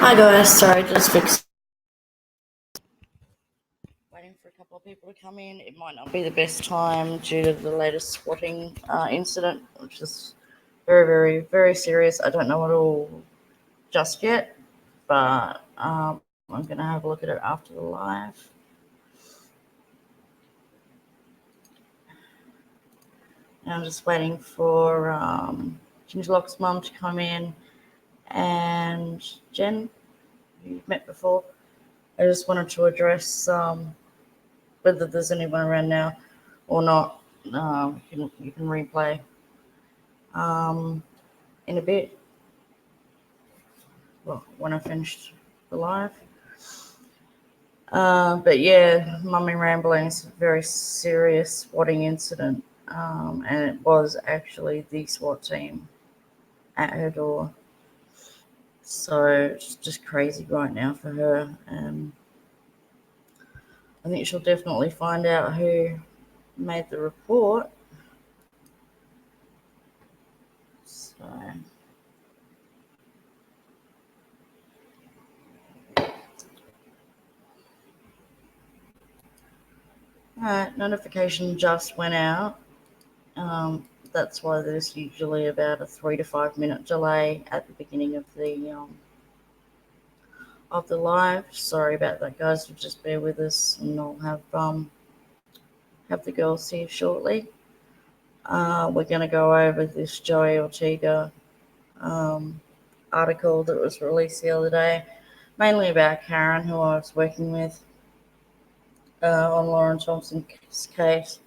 Hi guys, sorry, just fixed. Waiting for a couple of people to come in. It might not be the best time due to the latest swatting incident, which is very, very, very serious. I don't know it all just yet, but I'm going to have a look at it after the live. And I'm just waiting for Ginger Lock's mum to come in, and Jen, who you've met before. I just wanted to address whether there's anyone around now or not. You can replay in a bit. Well, when I finished the live. But yeah, Mummy Rambling's a very serious swatting incident, and it was actually the SWAT team at her door. So it's just crazy right now for her, and I think she'll definitely find out who made the report. So alright, notification just went out. That's why there's usually about a 3 to 5 minute delay at the beginning of the live. Sorry about that, guys. Just bear with us, and I'll have the girls here shortly. We're going to go over this Joey Ortega article that was released the other day, mainly about Karen, who I was working with on Lauren Thompson's case.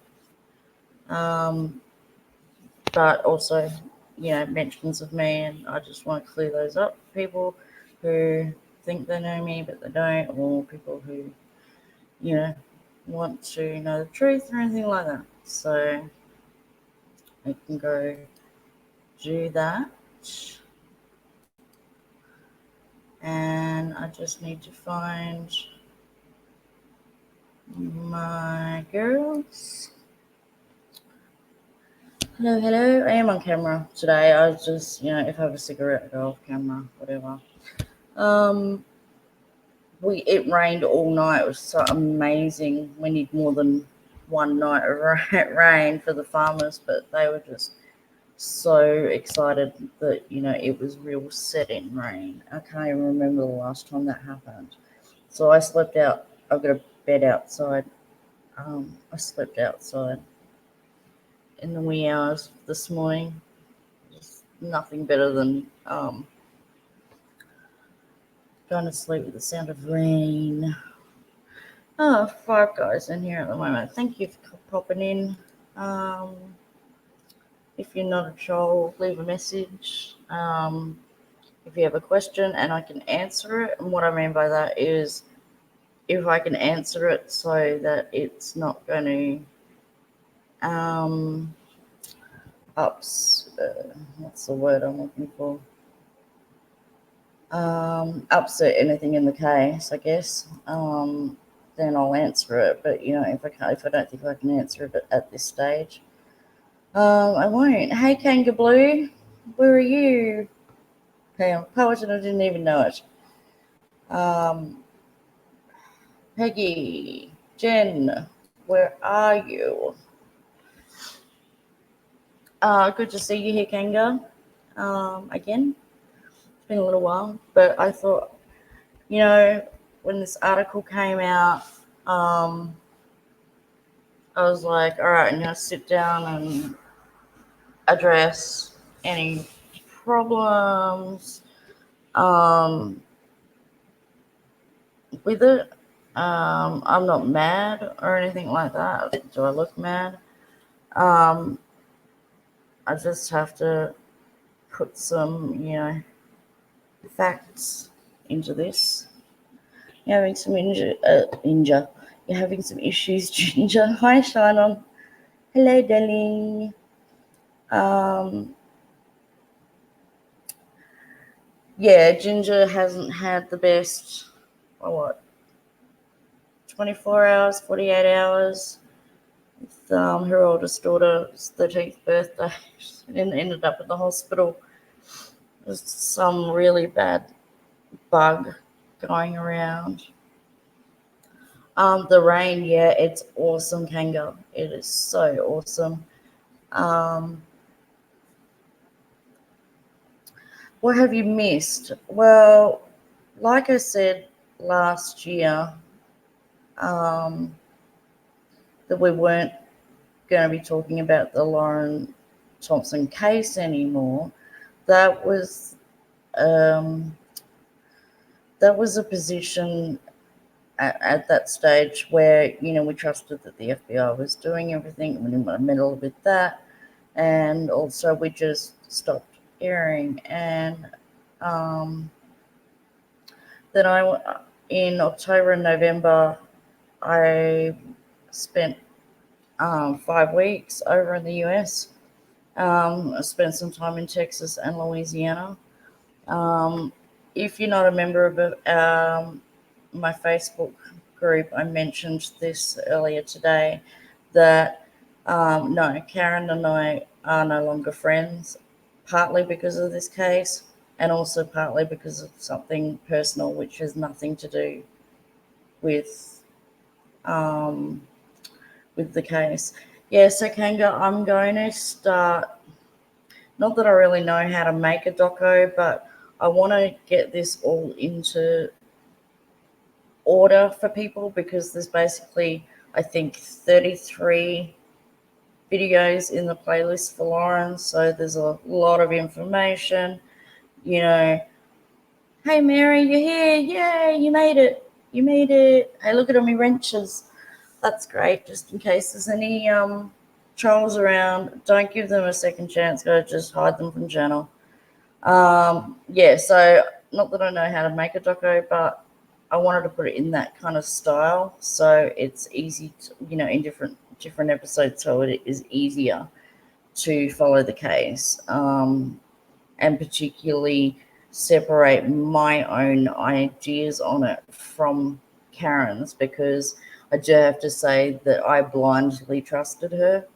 But also, mentions of me, and I just want to clear those up for people who think they know me but they don't, or people who, want to know the truth or anything like that. So I can go do that. And I just need to find my girls. Hello. I am on camera today. I was just, if I have a cigarette, I go off camera, whatever. It rained all night. It was so amazing. We need more than one night of rain for the farmers, but they were just so excited that, it was real set-in rain. I can't even remember the last time that happened. So I slept out. I've got a bed outside. I slept outside in the wee hours this morning. Just nothing better than going to sleep with the sound of rain. Oh, 5 guys in here at the moment. Thank you for popping in. If you're not a troll, leave a message. If you have a question and I can answer it, and what I mean by that is if I can answer it so that it's not going to what's the word I'm looking for? Upset anything in the case, I guess. Then I'll answer it. But if I don't think I can answer it at this stage, I won't. Hey, Kanga Blue, where are you? Okay, I'm poet and I didn't even know it. Peggy, Jen, where are you? Good to see you here, Kanga. Again, it's been a little while, but I thought, when this article came out, I was like, all right, I'm going to sit down and address any problems with it. I'm not mad or anything like that. Do I look mad? I just have to put some, facts into this. You're having some You're having some issues, Ginger. Hi, Shannon. Hello, darling. Yeah, Ginger hasn't had the best, 24 hours, 48 hours with her oldest daughter's 13th birthday, and ended up at the hospital. There's some really bad bug going around. The rain, yeah, it's awesome, Kanga. It is so awesome. Um, what have you missed? Well, like I said last year, um, that we weren't going to be talking about the Lauren Thompson case anymore. That was um, that was a position at that stage where, you know, we trusted that the FBI was doing everything. We didn't want to meddle with that, and also we just stopped airing. And um, then in October and November, I spent 5 weeks over in the US. I spent some time in Texas and Louisiana. Um, if you're not a member of my Facebook group, I mentioned this earlier today that no, Karen and I are no longer friends, partly because of this case and also partly because of something personal which has nothing to do with um, the case. Yeah, so Kanga, I'm going to start. Not that I really know how to make a doco, but I want to get this all into order for people because there's basically, I think, 33 videos in the playlist for Lauren. So there's a lot of information. You know, hey Mary, you're here. Yay, you made it. You made it. Hey, look at all my wrenches. That's great. Just in case there's any trolls around, don't give them a second chance. Go just hide them from channel. Yeah, so not that I know how to make a doco, but I wanted to put it in that kind of style so it's easy to, you know, in different episodes, so it is easier to follow the case, and particularly separate my own ideas on it from Karen's, because I do have to say that I blindly trusted her,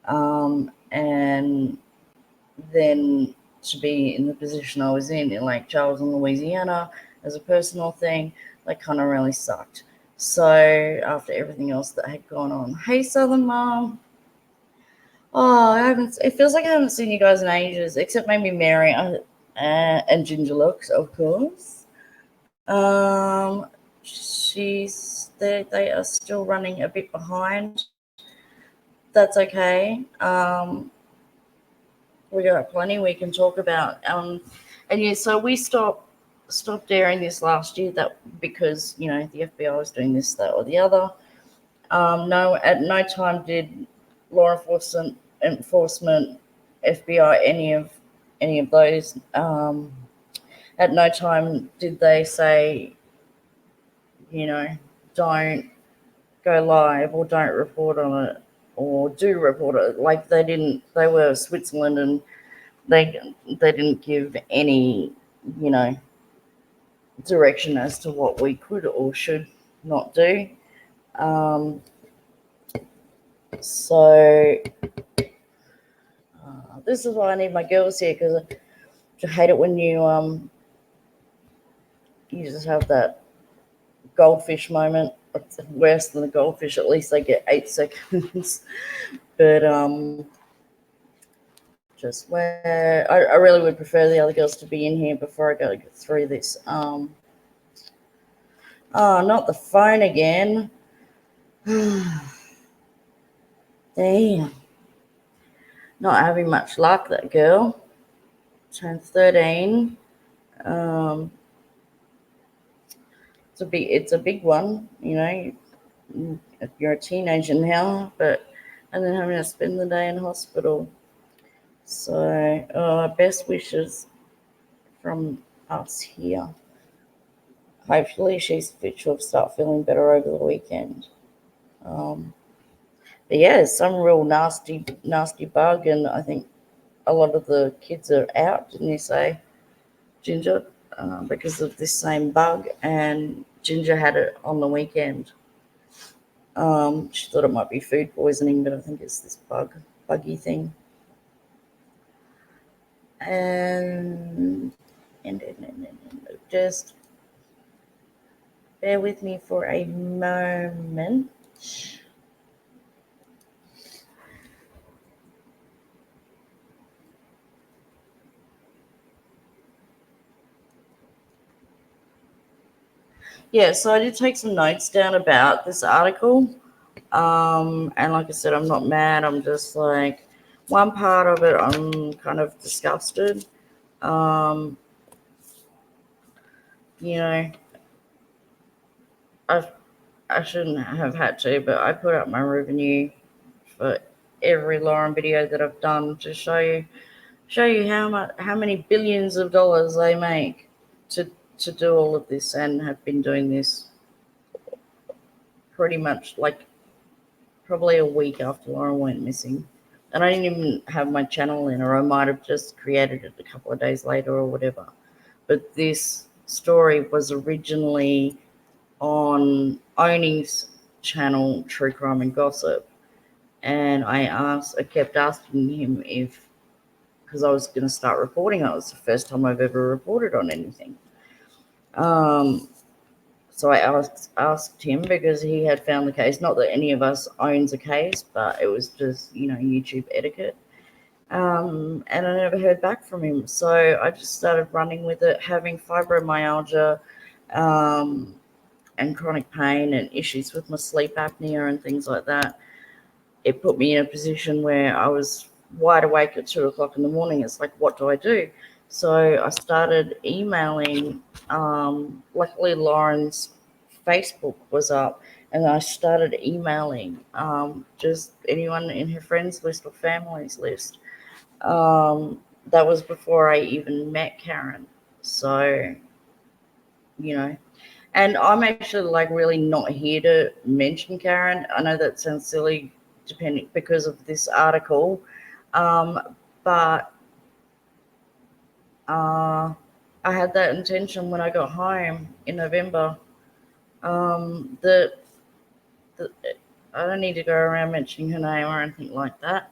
and then to be in the position I was in Lake Charles in Louisiana as a personal thing, that kind of really sucked. So after everything else that had gone on, hey Southern Mom. Oh, it feels like I haven't seen you guys in ages, except maybe Mary and Ginger Looks, of course. They are still running a bit behind. That's okay. We got plenty we can talk about. And yeah, so we stopped airing this last year that because, you know, the FBI was doing this, that, or the other. No, at no time did law enforcement, FBI, any of those. At no time did they say, you know, don't go live or don't report on it or do report it. Like they didn't. They were Switzerland and they didn't give any, you know, direction as to what we could or should not do. So this is why I need my girls here, because I hate it when you just have that goldfish moment. It's worse than the goldfish. At least they get 8 seconds. But just where I really would prefer the other girls to be in here before I go through this. Oh, not the phone again. Damn. Not having much luck, that girl. Turned 13. It's a big one, you know. If you're a teenager now, and then having to spend the day in hospital. So, best wishes from us here. Hopefully, she'll start feeling better over the weekend. But yeah, it's some real nasty bug, and I think a lot of the kids are out, didn't you say, Ginger? Because of this same bug, and Ginger had it on the weekend. She thought it might be food poisoning, but I think it's this buggy thing. And just Bear with me for a moment. Yeah, so I did take some notes down about this article. And like I said, I'm not mad. I'm just like, one part of it, I'm kind of disgusted. Um, you know, I shouldn't have had to, but I put up my revenue for every Lauren video that I've done to show you how many billions of dollars they make to do all of this, and have been doing this pretty much like probably a week after Lauren went missing. And I didn't even have my channel in, or I might have just created it a couple of days later or whatever. But this story was originally on Oning's channel, True Crime and Gossip. And I kept asking him if, because I was going to start reporting. It was the first time I've ever reported on anything. So I asked him, because he had found the case. Not that any of us owns a case, but it was just, YouTube etiquette. And I never heard back from him. So I just started running with it, having fibromyalgia, and chronic pain and issues with my sleep apnea and things like that. It put me in a position where I was wide awake at 2:00 in the morning. It's like, what do I do? So I started emailing. Luckily, Lauren's Facebook was up, and I started emailing just anyone in her friends list or family's list. That was before I even met Karen. So, and I'm actually like really not here to mention Karen. I know that sounds silly, because of this article, but I had that intention when I got home in November. That I don't need to go around mentioning her name or anything like that.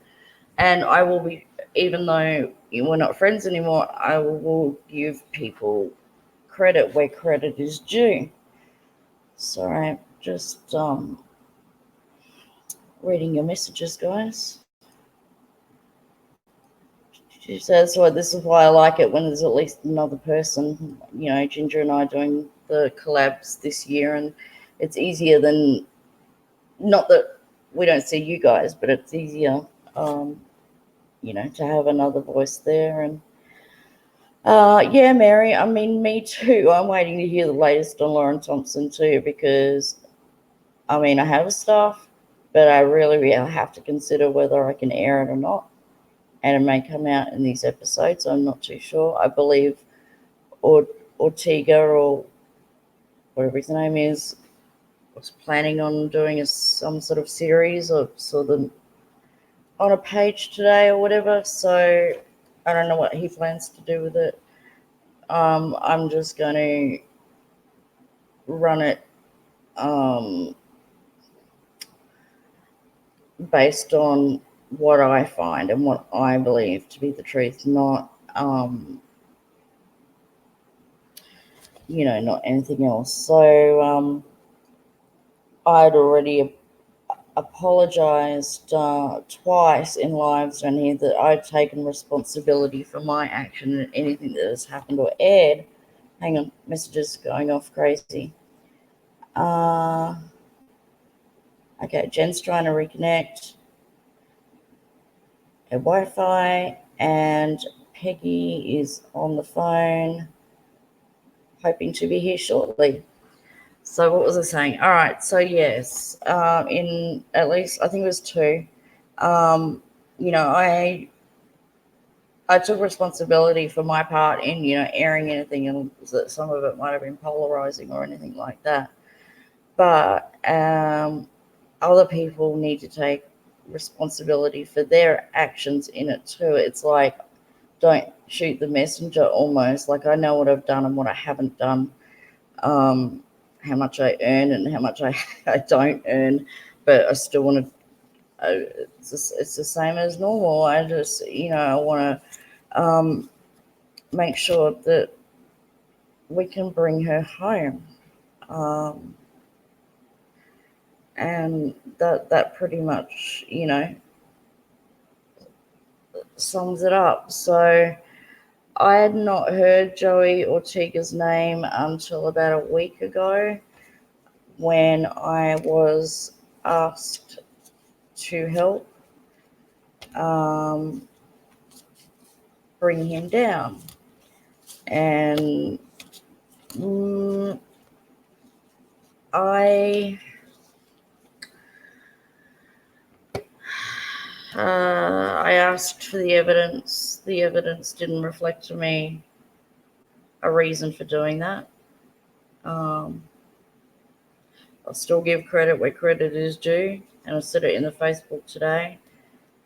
And I will be, even though we're not friends anymore, I will give people credit where credit is due. Sorry, just reading your messages, guys. She says, well, this is why I like it when there's at least another person. Ginger and I doing the collabs this year, and it's easier than, not that we don't see you guys, but it's easier, to have another voice there. And yeah, Mary, I mean, me too. I'm waiting to hear the latest on Lauren Thompson too, because I mean, I have stuff, but I really have to consider whether I can air it or not. And it may come out in these episodes. I'm not too sure. I believe Ortega, or whatever his name is, was planning on doing some sort of series, or saw them on a page today or whatever. So I don't know what he plans to do with it. I'm just going to run it based on what I find and what I believe to be the truth, not not anything else. So I'd already apologized twice in lives on here that I'd taken responsibility for my action and anything that has happened or aired. Hang on, messages going off crazy. Okay, Jen's trying to reconnect her Wi-Fi, and Peggy is on the phone, hoping to be here shortly. So what was I saying? All right, so yes, in at least, I think it was two, I took responsibility for my part in, airing anything, and that some of it might have been polarizing or anything like that. But other people need to take responsibility for their actions in it too. It's like, don't shoot the messenger almost. Like, I know what I've done and what I haven't done, how much I earn and how much I don't earn, but I still want to, it's the same as normal. I just, I want to make sure that we can bring her home. Um, and that pretty much, sums it up. So I had not heard Joey Ortega's name until about a week ago when I was asked to help bring him down. And I asked for the evidence. The evidence didn't reflect to me a reason for doing that. I'll still give credit where credit is due, and I said it in the Facebook today,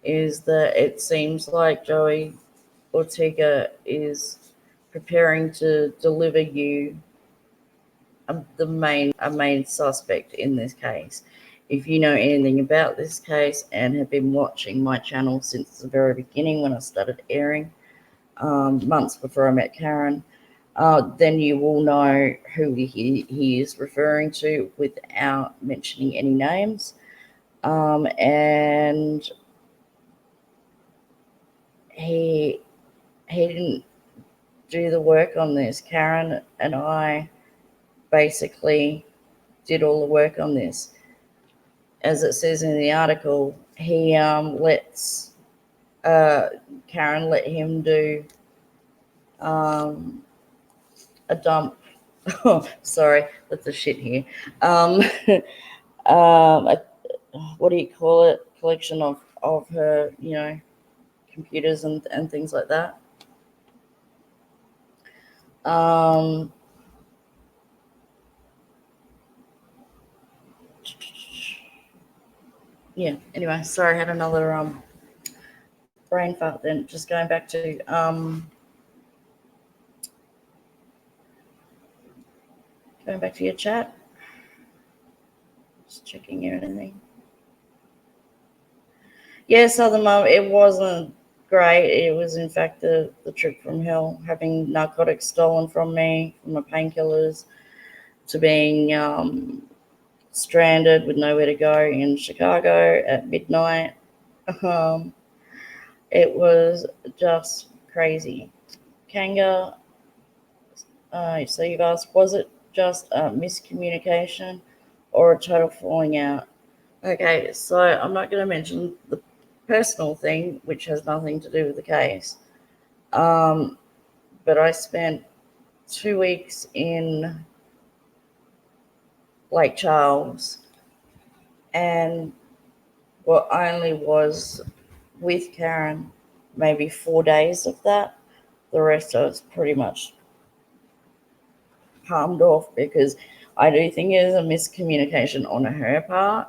is that it seems like Joey Ortega is preparing to deliver you a main suspect in this case. If you know anything about this case and have been watching my channel since the very beginning when I started airing, months before I met Karen, then you will know who he is referring to without mentioning any names. And he didn't do the work on this. Karen and I basically did all the work on this. As it says in the article, he lets Karen let him do a dump. Oh, sorry, that's a shit here. What do you call it? Collection of her, computers and things like that. Yeah. Anyway, sorry, I had another brain fart. Then just going back to your chat. Just checking everything. Yeah, Southern Mum, it wasn't great. It was, in fact, the trip from hell, having narcotics stolen from me, from my painkillers, to being stranded with nowhere to go in Chicago at midnight. It was just crazy. Kanga, so you've asked, was it just a miscommunication or a total falling out? Okay, so I'm not going to mention the personal thing, which has nothing to do with the case. But I spent 2 weeks in Lake Charles, and what I only was with Karen maybe 4 days of that. The rest I was pretty much palmed off, because I do think it is a miscommunication on her part.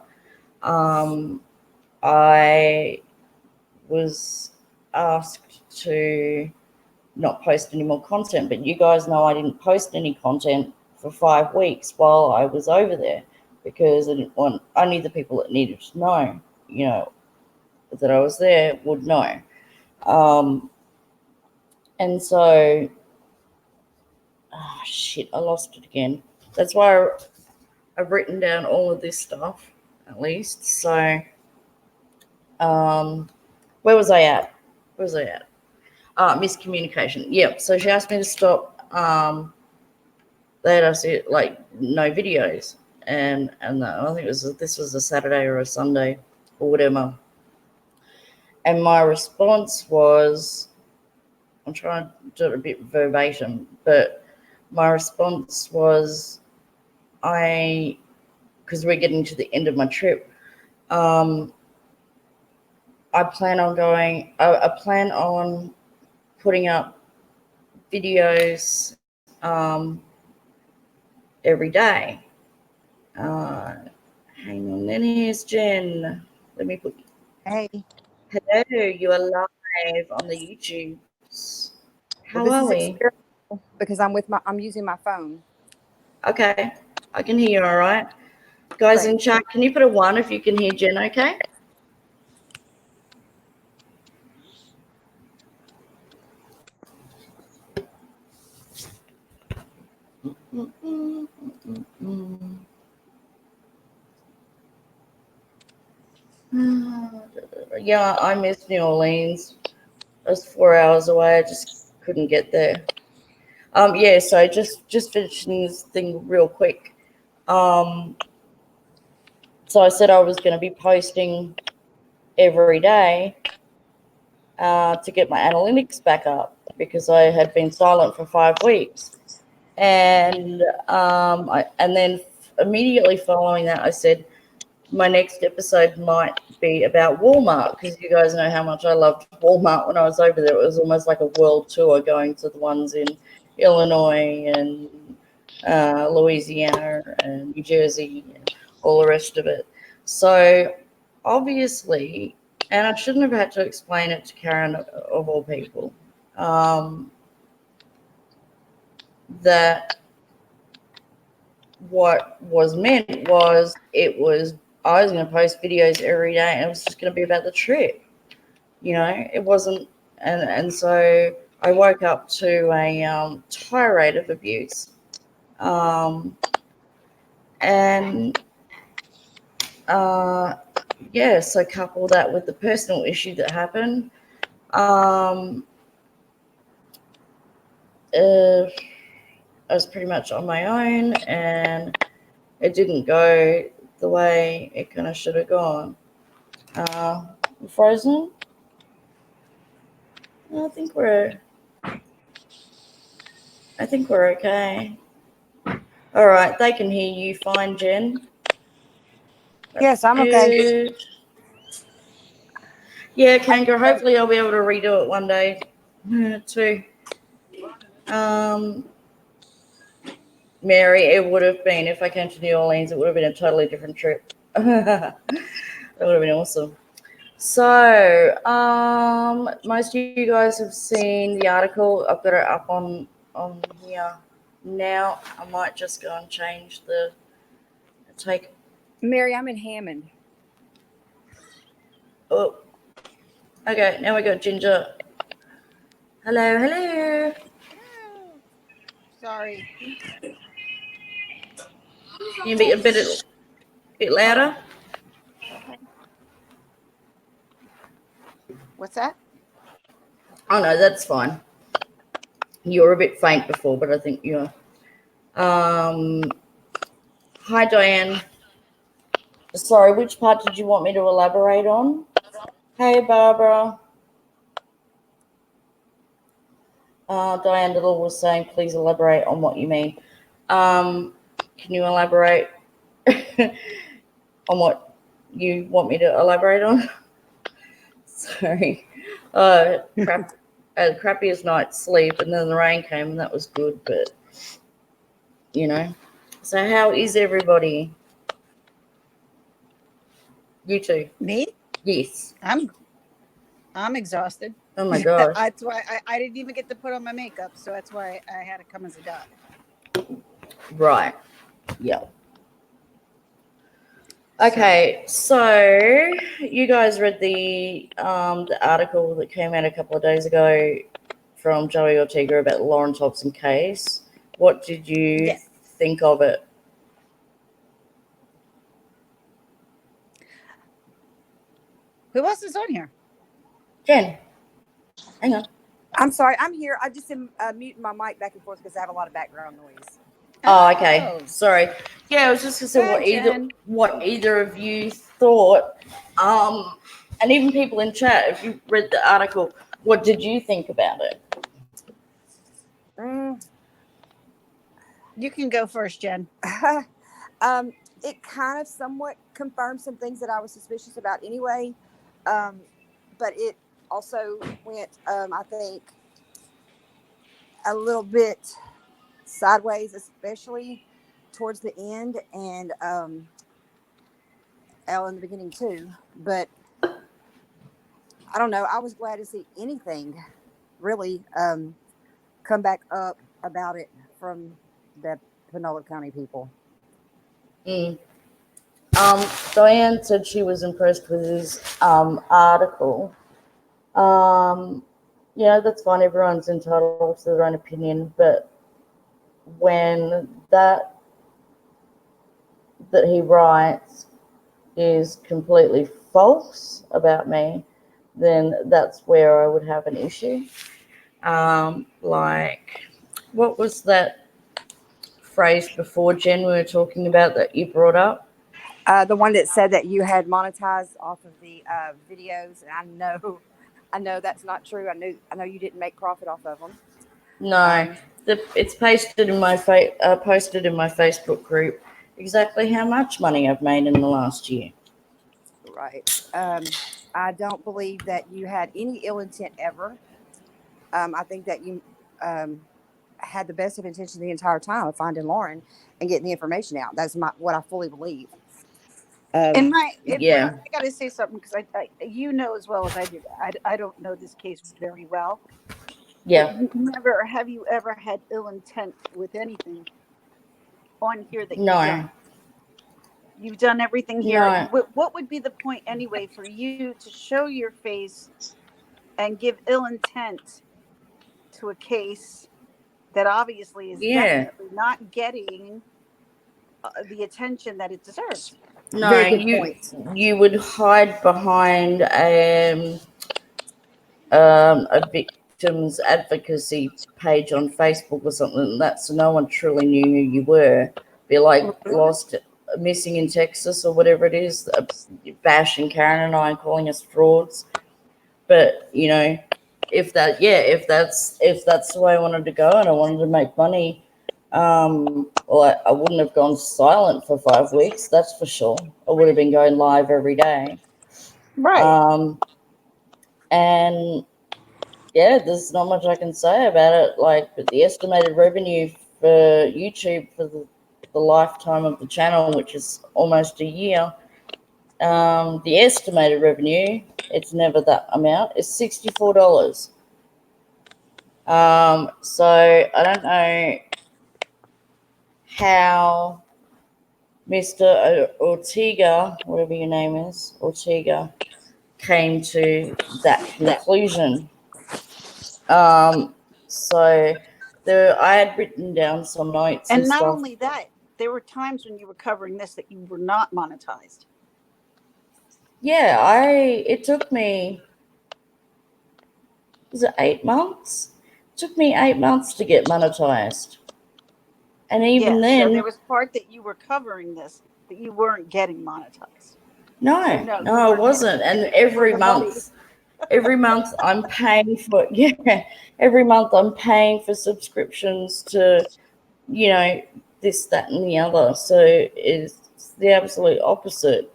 I was asked to not post any more content, but you guys know I didn't post any content for 5 weeks while I was over there, because I didn't want only the people that needed to know, that I was there would know. And so, shit, I lost it again. That's why I've written down all of this stuff, at least. So, where was I at? Miscommunication. Yep. So she asked me to stop. They had us like no videos, and I think this was a Saturday or a Sunday or whatever. And my response was, I'm trying to do it a bit verbatim, but my response was, because we're getting to the end of my trip, I plan on putting up videos every day. Hang on, then here's Jen. Let me put. Hey. Hello, you are live on the YouTube. How are we? Because I'm using my phone. Okay, I can hear you all right. Guys Great. in chat, can you put a 1 if you can hear Jen okay? yeah, I missed New Orleans. I was 4 hours away. I just couldn't get there. Yeah, so just finishing this thing real quick. So I said I was going to be posting every day to get my analytics back up because I had been silent for 5 weeks. And and then immediately following that, I said my next episode might be about Walmart because you guys know how much I loved Walmart when I was over there. It was almost like a world tour going to the ones in Illinois and Louisiana and New Jersey and all the rest of it. So obviously, and I shouldn't have had to explain it to Karen of all people, that what was meant was I was going to post videos every day and it was just going to be about the trip. It wasn't, and so I woke up to a tirade of abuse. And yeah, so couple that with the personal issue that happened. I was pretty much on my own and it didn't go the way it kind of should have gone. Frozen? I think we're okay. All right, they can hear you fine, Jen. Yes, I'm okay. Good. Yeah, Kangaroo. Hopefully, I'll be able to redo it one day too. Mary, it would have been if I came to New Orleans. It would have been a totally different trip. That would have been awesome. So, most of you guys have seen the article. I've got it up on here now. I might just go and change the take. Mary, I'm in Hammond. Oh, okay. Now we got Ginger. Hello, hello. Sorry. Can you be a bit louder? Okay. What's that? Oh no, that's fine. You were a bit faint before, but I think you're. Hi, Diane. Sorry, which part did you want me to elaborate on? Hey, Barbara. Diane Little was saying, please elaborate on what you mean. Can you elaborate on what you want me to elaborate on? Sorry. Crappiest night's sleep, and then the rain came, and that was good, but, So how is everybody? You too. Me? Yes. I'm exhausted. Oh my gosh. That's why I didn't even get to put on my makeup, so that's why I had to come as a dog. Right. Yeah. Okay, so you guys read the article that came out a couple of days ago from Joey Ortega about the Lauren Thompson case. What did you think of it? Who else is on here? Jen, hang on. I'm sorry, I'm here. I just am muting my mic back and forth because I have a lot of background noise. Oh, okay. Sorry. Yeah, I was just gonna say what either of you thought. And even people in chat, if you read the article, what did you think about it? You can go first, Jen. It kind of somewhat confirmed some things that I was suspicious about anyway. But it also went, I think, a little bit sideways, especially towards the end, and Elle in the beginning too. But I don't know. I was glad to see anything really come back up about it from the Panola County people. Diane said she was impressed with his article. Yeah, that's fine. Everyone's entitled to their own opinion, but when that he writes is completely false about me, then that's where I would have an issue. Like, what was that phrase before, Jen, we were talking about that you brought up? The one that said that you had monetized off of the videos, and I know that's not true. I know you didn't make profit off of them. No, it's posted in my posted in my Facebook group exactly how much money I've made in the last year. Right. I don't believe that you had any ill intent ever. I think that you had the best of intention the entire time of finding Lauren and getting the information out. That's what I fully believe. In my, Yeah. I got to say something because you know as well as I do. I don't know this case very well. Yeah. Have you ever had ill intent with anything on here that you've No. done? You've done everything here. No. What would be the point anyway for you to show your face and give ill intent to a case that obviously is Yeah. definitely not getting the attention that it deserves? No, Very good point. you would hide behind a victims advocacy page on Facebook or something like that, so no one truly knew who you were. Be like lost, missing in Texas or whatever it is, bashing Karen and I and calling us frauds. But you know, if that's the way I wanted to go and I wanted to make money, well, I wouldn't have gone silent for 5 weeks. That's for sure. I would have been going live every day. Right. And yeah, there's not much I can say about it. Like, but the estimated revenue for YouTube for the lifetime of the channel, which is almost a year, the estimated revenue, it's never that amount, is $64. So I don't know how Mr. Ortega, whatever your name is, Ortega, came to that conclusion. So I had written down some notes and And not stuff. only that, there were times when you were covering this that you were not monetized. Yeah, it took me, was it 8 months? It took me 8 months to get monetized. And even then, so there was part that you were covering this that you weren't getting monetized. no, I wasn't. And every month I'm paying for, every month I'm paying for subscriptions to, you know, this, that, and the other. So it's the absolute opposite.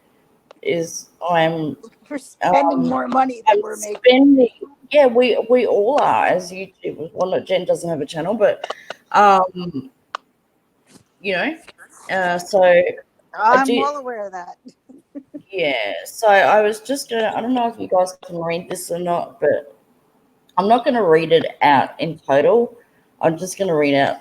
Is I'm We're spending more money than we're making. spending. Yeah, we all are as YouTubers. Well, no, Jen doesn't have a channel, but you know, so I'm well aware of that. Yeah, so I was just gonna, I don't know if you guys can read this or not, but I'm not going to read it out in total. I'm just going to read out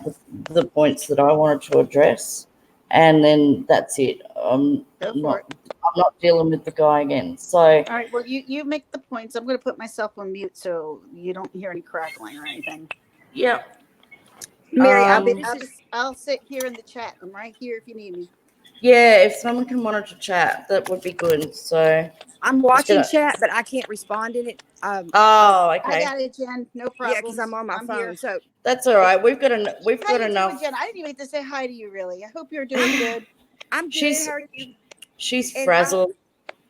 the points that I wanted to address, and then that's it. I'm not dealing with the guy again. So all right, well, you make the points. I'm going to put myself on mute so you don't hear any crackling or anything. yeah, Mary, I'll sit here in the chat. I'm right here if you need me. yeah. If someone can monitor chat, that would be good. So I'm watching chat, but I can't respond in it. Oh, okay. I got it, Jen. No problem. Yeah, because I'm on my phone. Here. So that's all right. We've got enough. How you doing, Jen? I didn't even get to say hi to you, really. I hope you're doing good. I'm good. How are you? She's frazzled.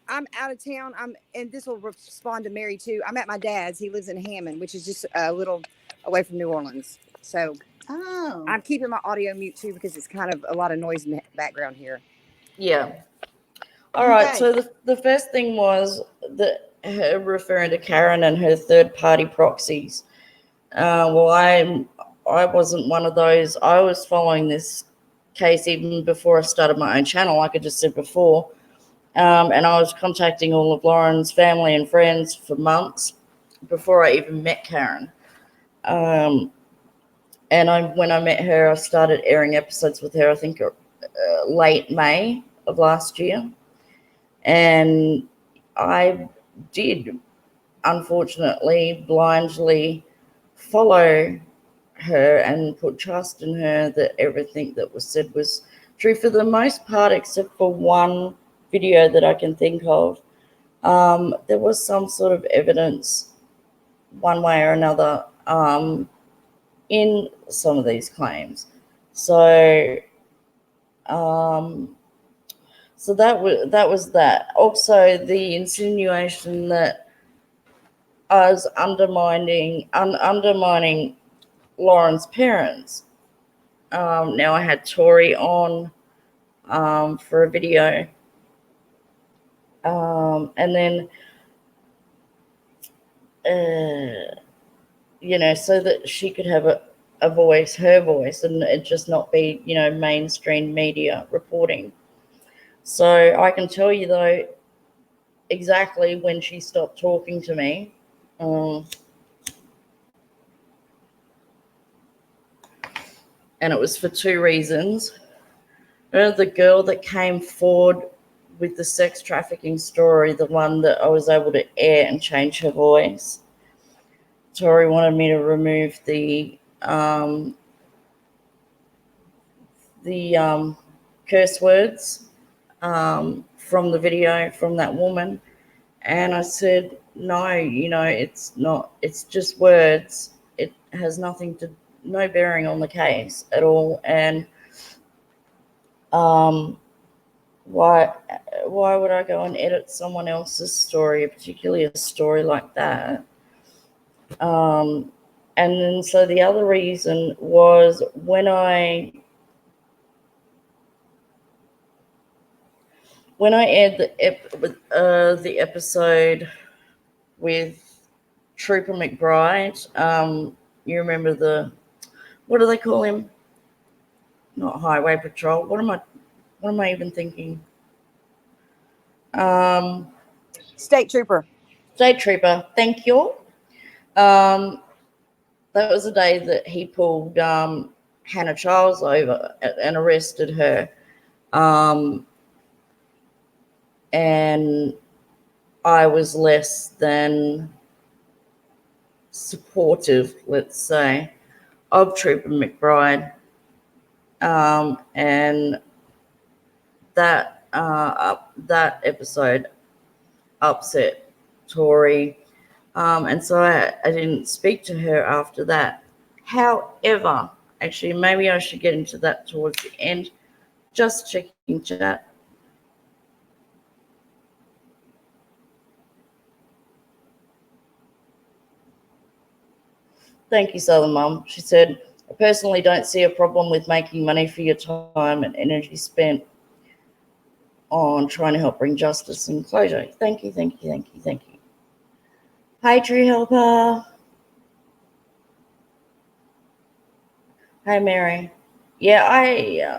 I'm out of town. And this will respond to Mary too. I'm at my dad's. He lives in Hammond, which is just a little away from New Orleans. So I'm keeping my audio mute too because it's kind of a lot of noise in the background here. Yeah. All right. So the first thing was her referring to Karen and her third-party proxies. Well, I wasn't one of those. I was following this case even before I started my own channel, like I just said before. And I was contacting all of Lauren's family and friends for months before I even met Karen. And when I met her, I started airing episodes with her, I think late May of last year. And I did, unfortunately, blindly follow her and put trust in her that everything that was said was true for the most part, except for one video that I can think of there was some sort of evidence one way or another in some of these claims. So so that was that. Also, the insinuation that I was undermining Lauren's parents. Now I had Tori on for a video, and then so that she could have a voice, her voice, and it just not be mainstream media reporting. So I can tell you though exactly when she stopped talking to me. And it was for two reasons. The girl that came forward with the sex trafficking story, the one that I was able to air and change her voice, Tori wanted me to remove the curse words from the video from that woman. And I said, no, it's not, it's just words. It has no bearing on the case at all. And why would I go and edit someone else's story, particularly a story like that? And then so the other reason was when I aired the episode with Trooper McBride, you remember what do they call him? Not Highway Patrol. What am I even thinking? State Trooper. State Trooper. Thank you. That was the day that he pulled Hannah Childs over and arrested her. And I was less than supportive, let's say, of Trooper McBride. And that episode upset Tori. And so I didn't speak to her after that. However, actually, maybe I should get into that towards the end. Just checking chat. Thank you, Southern Mum. She said, I personally don't see a problem with making money for your time and energy spent on trying to help bring justice and closure. Thank you, thank you, thank you, thank you. Hey, Tree Helper. Hey, Mary. Yeah,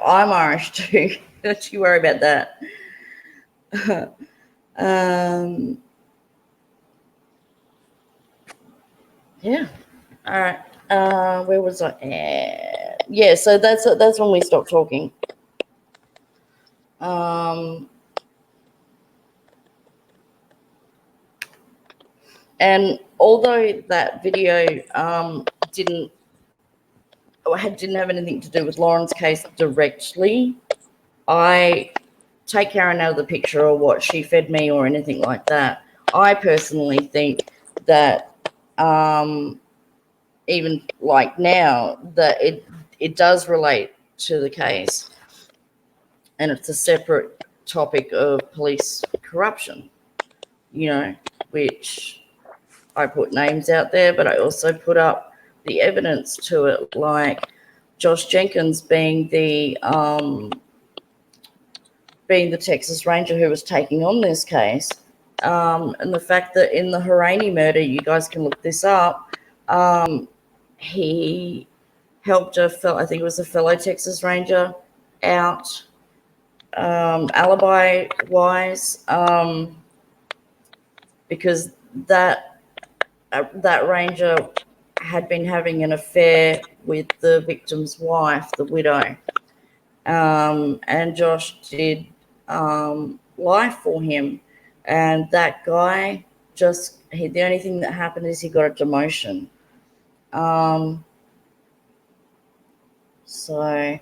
I'm Irish too. Don't you worry about that. Yeah. All right. Where was I at? Yeah, so that's when we stopped talking. And although that video didn't have anything to do with Lauren's case directly, I take Karen out of the picture or what she fed me or anything like that. I personally think that even like now that it does relate to the case, and it's a separate topic of police corruption, which I put names out there, but I also put up the evidence to it, like Josh Jenkins being the Texas Ranger who was taking on this case, and the fact that in the Haraney murder, you guys can look this up, he helped I think it was a fellow Texas Ranger out, alibi-wise, because that Ranger had been having an affair with the victim's wife, the widow, and Josh did lie for him, and that guy the only thing that happened is he got a demotion. So,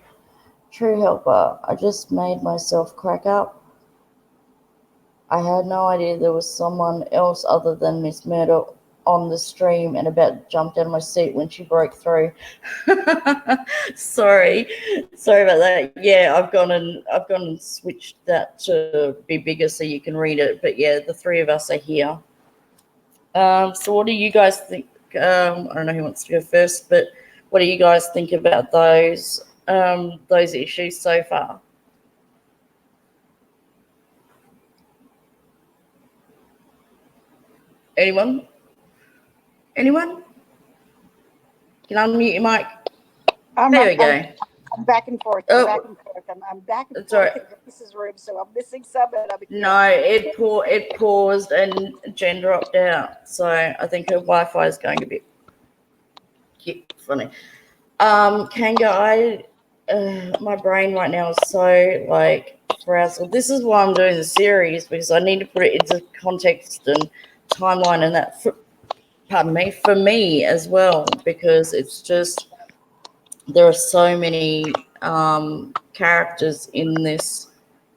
True Helper, I just made myself crack up. I had no idea there was someone else other than Miss Murdoch on the stream and about jumped out of my seat when she broke through. Sorry about that. Yeah, I've gone and switched that to be bigger so you can read it. But yeah, the three of us are here. So what do you guys think? I don't know who wants to go first, but what do you guys think about those issues so far? Anyone? Anyone? You can unmute your mic. There we go. I'm back and forth. I'm back and forth. I'm back and forth in Grace's room, so I'm missing some. No, it paused and Jen dropped out, so I think her Wi-Fi is going a bit funny. Kanga, my brain right now is so like frazzled. This is why I'm doing the series, because I need to put it into context and timeline, and that, for me as well, because it's just there are so many characters in this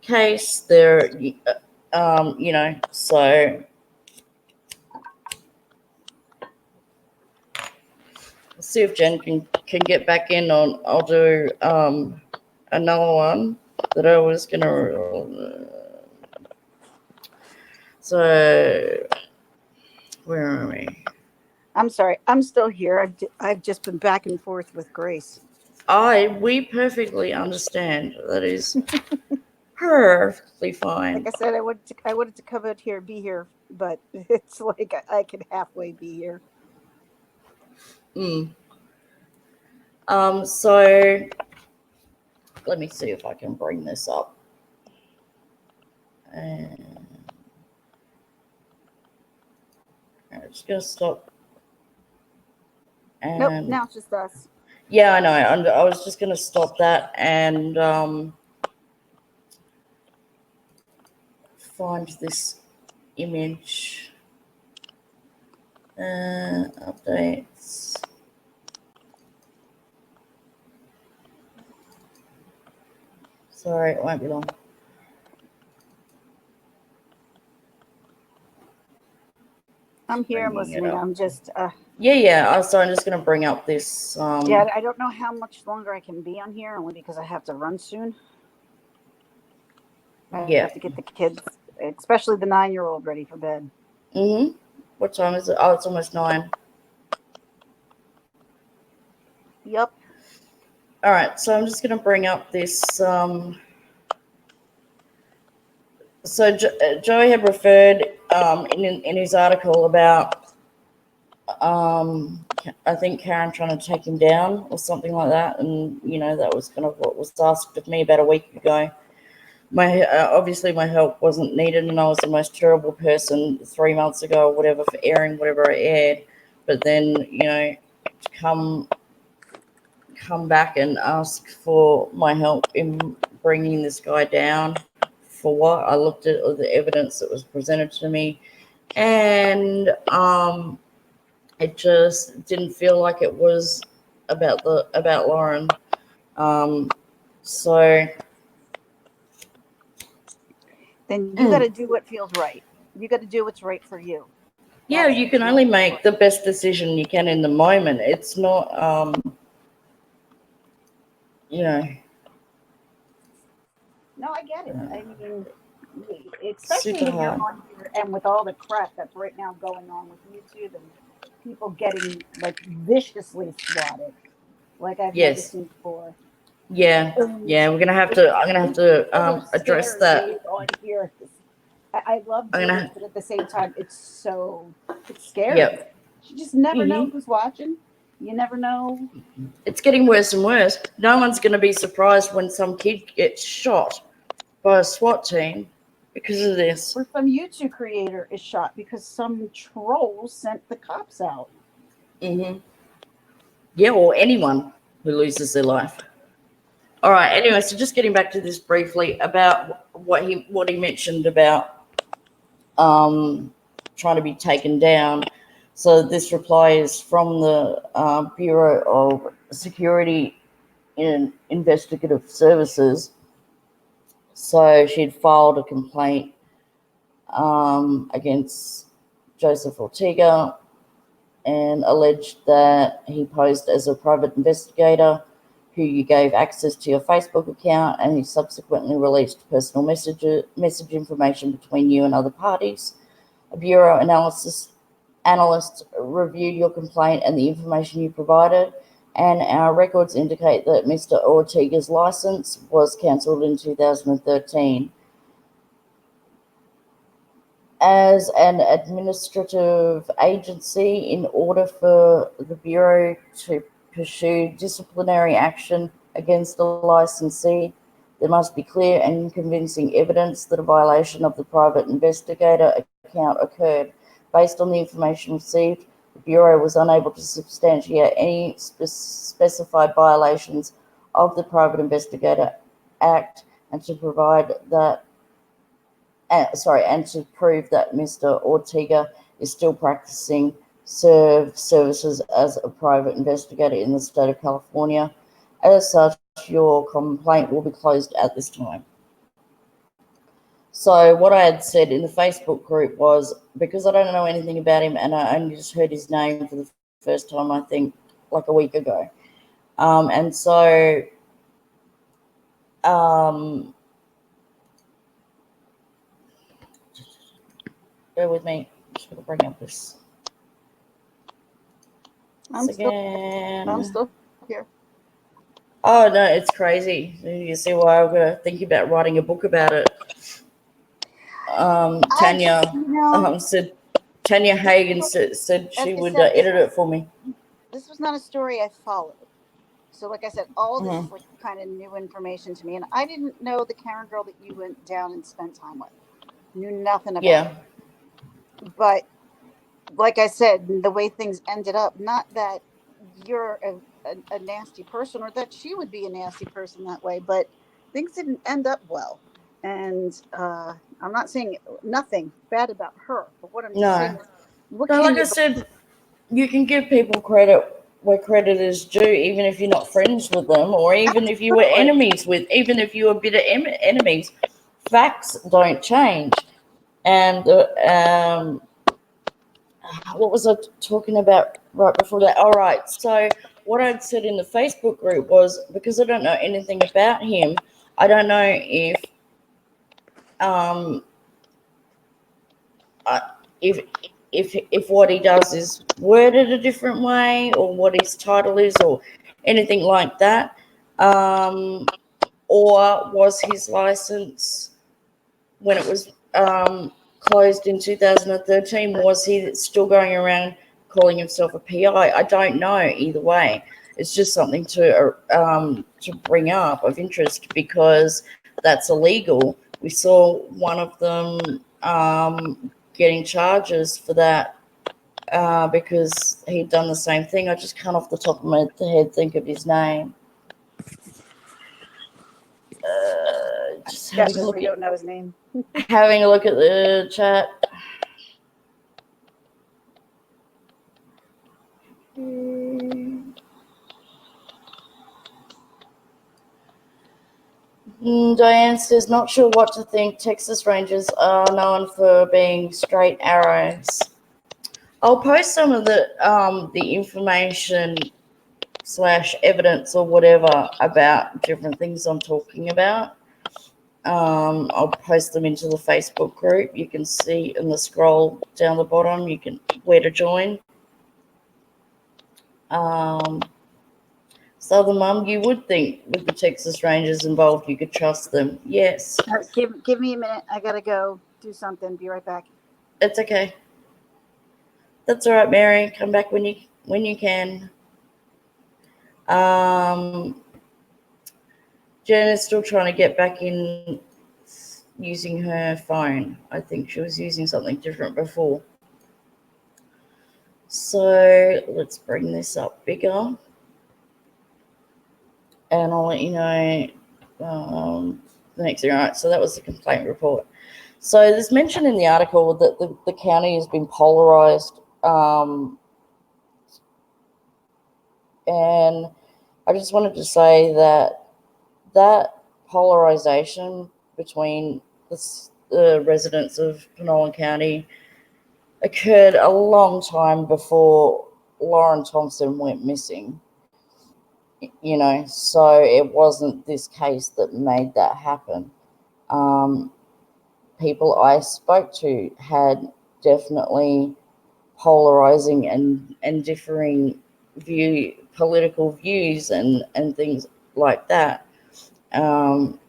case. There, so let's see if Jen can get back in on. I'll do another one that I was gonna. So where are we? I'm sorry. I'm still here. I've just been back and forth with Grace. We perfectly understand. That is perfectly fine. Like I said, I wanted to come out here, be here, but it's like I can halfway be here. So let me see if I can bring this up. And I'm just gonna stop. And nope, now it's just us. Yeah, I know. I was just gonna stop that and find this image. Updates. Sorry, it won't be long. I'm here. I'm listening. I'm just. Yeah. So I'm just gonna bring up this. Yeah, I don't know how much longer I can be on here, only because I have to run soon. I have to get the kids, especially the 9-year-old, ready for bed. What time is it? Oh, it's almost 9. Yep. All right, so I'm just going to bring up this. So Joey had referred in his article about, I think Karen trying to take him down or something like that, and that was kind of what was asked of me about a week ago. Obviously my help wasn't needed, and I was the most terrible person 3 months ago or whatever for airing whatever I aired. But then to come back and ask for my help in bringing this guy down for what? I looked at all the evidence that was presented to me, and it just didn't feel like it was about Lauren. So then you got to do what feels right. You got to do what's right for you. Yeah, you can only make the best decision you can in the moment. It's not, No, I get it. I mean, especially when you're on here and with all the crap that's right now going on with YouTube and people getting like viciously swatted, like I've never seen before. Yeah, I'm gonna have to address that on here. I love doing it, but at the same time, it's scary. Yep. You just never know who's watching. You never know. It's getting worse and worse. No one's going to be surprised when some kid gets shot by a SWAT team because of this. Or some YouTube creator is shot because some troll sent the cops out. Yeah, or anyone who loses their life. All right. Anyway, so just getting back to this briefly about what he mentioned about trying to be taken down. So this reply is from the Bureau of Security and Investigative Services. So she'd filed a complaint against Joseph Ortega and alleged that he posed as a private investigator who you gave access to your Facebook account, and he subsequently released personal message information between you and other parties. A bureau analyst reviewed your complaint and the information you provided, and our records indicate that Mr. Ortega's license was cancelled in 2013. As an administrative agency, in order for the Bureau to pursue disciplinary action against the licensee, there must be clear and convincing evidence that a violation of the private investigator account occurred. Based on the information received, the Bureau was unable to substantiate any specified violations of the Private Investigator Act and to provide that and to prove that Mr. Ortega is still practicing services as a private investigator in the state of California. As such, your complaint will be closed at this time. So what I had said in the Facebook group was, because I don't know anything about him and I only just heard his name for the first time, I think, like a week ago. Bear with me. I'm just going to bring up this. I'm still here. Oh, no, it's crazy. You see why I'm going to think about writing a book about it. Tanya Hagen said she would edit it for me. This was not a story I followed. So like I said, all this Mhm. is like kind of new information to me. And I didn't know the Karen girl that you went down and spent time with. Knew nothing about it. But like I said, the way things ended up, not that you're a nasty person or that she would be a nasty person that way, but things didn't end up well. And I'm not saying nothing bad about her, but what I'm saying is, like I said, you can give people credit where credit is due, even if you're not friends with them, or even if you were enemies with, even if you were bitter enemies. Facts don't change. And what was I talking about right before that? All right. So what I'd said in the Facebook group was, because I don't know anything about him, I don't know if what he does is worded a different way, or what his title is, or anything like that. Or was his license, when it was closed in 2013, was he still going around calling himself a PI? I don't know either way. It's just something to bring up of interest, because that's illegal. We saw one of them getting charges for that because he'd done the same thing. I just can't off the top of my head think of his name. Just having a look. Don't know his name. Having a look at the chat. Diane says, not sure what to think. Texas Rangers are known for being straight arrows. I'll post some of the information / evidence or whatever about different things I'm talking about. I'll post them into the Facebook group. You can see in the scroll down the bottom, you can where to join. So the mum, you would think with the Texas Rangers involved, you could trust them. Yes. Give me a minute. I gotta go do something. Be right back. It's okay. That's all right, Mary. Come back when you can. Jen is still trying to get back in using her phone. I think she was using something different before. So let's bring this up bigger. And I'll let you know the next thing. All right, so that was the complaint report. So there's mention in the article that the county has been polarized. And I just wanted to say that polarization between the the residents of Penola County occurred a long time before Lauren Thompson went missing. You know, so it wasn't this case that made that happen. People I spoke to had definitely polarizing and differing political views and things like that, and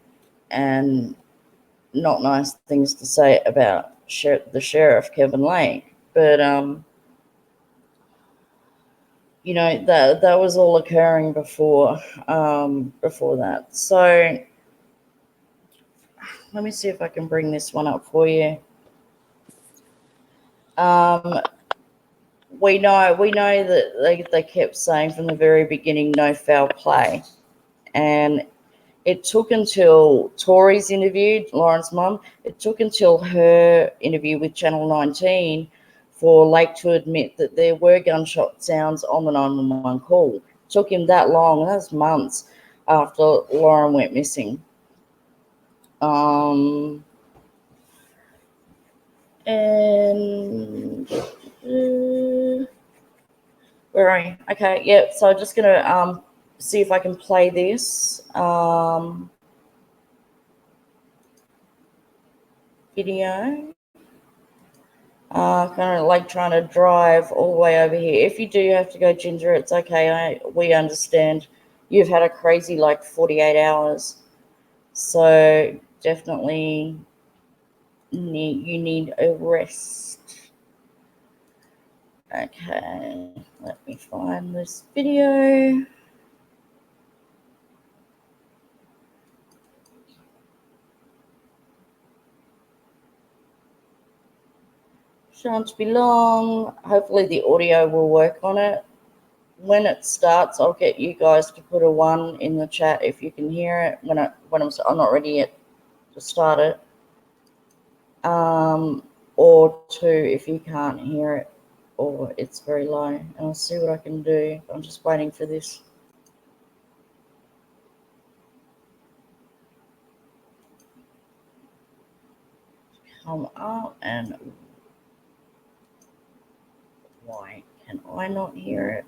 not nice things to say about the sheriff, Kevin Lake. But you know, that was all occurring before that. So let me see if I can bring this one up for you. We know that they kept saying from the very beginning, no foul play, and it took until Tori's interviewed Lauren's mum. It took until her interview with Channel 19 for Lake to admit that there were gunshot sounds on the 911 call. It took him that long, and that's months after Lauren went missing. And where are you? Okay, yeah. So I'm just gonna see if I can play this video. Kind of like trying to drive all the way over here. If you do have to go, Ginger, it's okay. We understand. You've had a crazy 48 hours, so definitely you need a rest. Okay, let me find this video. Shan't be long. Hopefully the audio will work on it. When it starts, I'll get you guys to put a 1 in the chat if you can hear it. I'm not ready yet to start it. Or 2 if you can't hear it or it's very low. And I'll see what I can do. I'm just waiting for this. Come up, and why can I not hear it?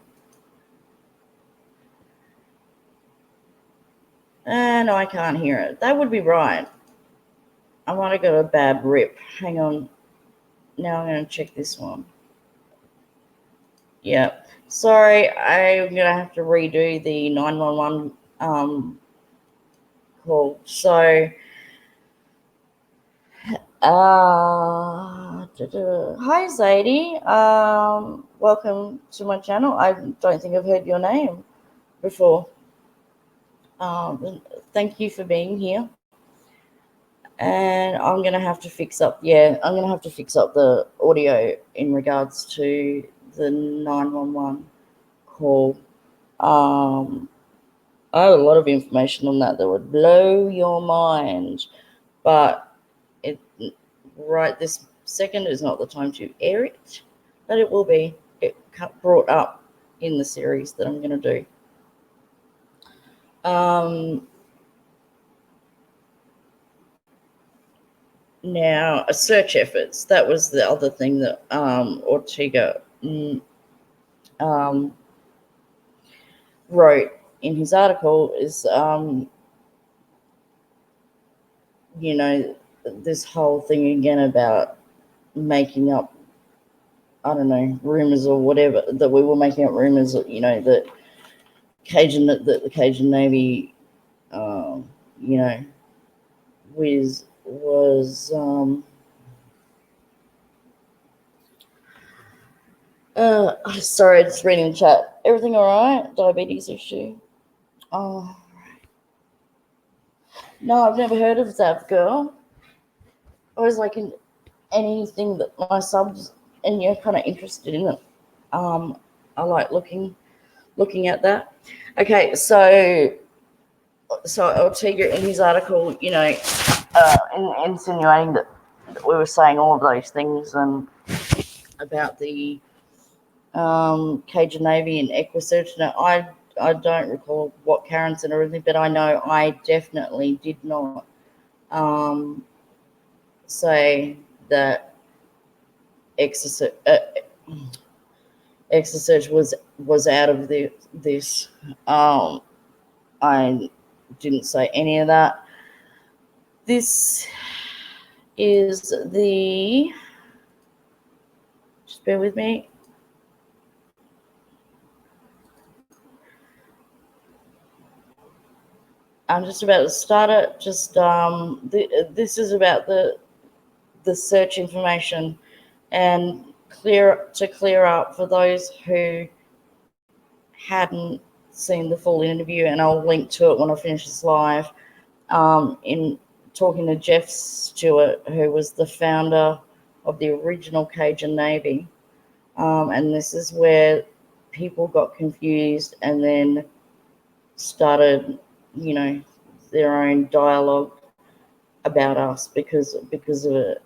And I can't hear it. That would be right. I might have got a bad rip. Hang on. Now I'm going to check this one. Yep. Sorry, I'm going to have to redo the 911 call. So, hi Zadie. Welcome to my channel. I don't think I've heard your name before. Thank you for being here. And I'm going to have to fix up, I'm going to have to fix up the audio in regards to the 911 call. I have a lot of information on that would blow your mind, but right this second is not the time to air it, but it will be brought up in the series that I'm going to do. Now, search efforts. That was the other thing that Ortega wrote in his article is, you know, this whole thing again about making up, I don't know, rumors or whatever, that we were making up rumors, you know, that the CAJUN Navy, you know, was sorry, just reading the chat. Everything all right? Diabetes issue? Oh, no, I've never heard of that, girl. I was like in anything that my subs and you're kind of interested in it. I like looking at that. Okay, so Ortega in his article, you know, insinuating that we were saying all of those things and about the CAJUN Navy and Equisearch. Now, I don't recall what Karen said or anything, but I know I definitely did not say that Exorcist was out of this. I didn't say any of that. This is the, just bear with me. I'm just about to start it. Just this is about the search information, and clear up for those who hadn't seen the full interview, and I'll link to it when I finish this live. In talking to Jeff Stewart, who was the founder of the original CAJUN Navy, and this is where people got confused and then started, you know, their own dialogue about us because of it.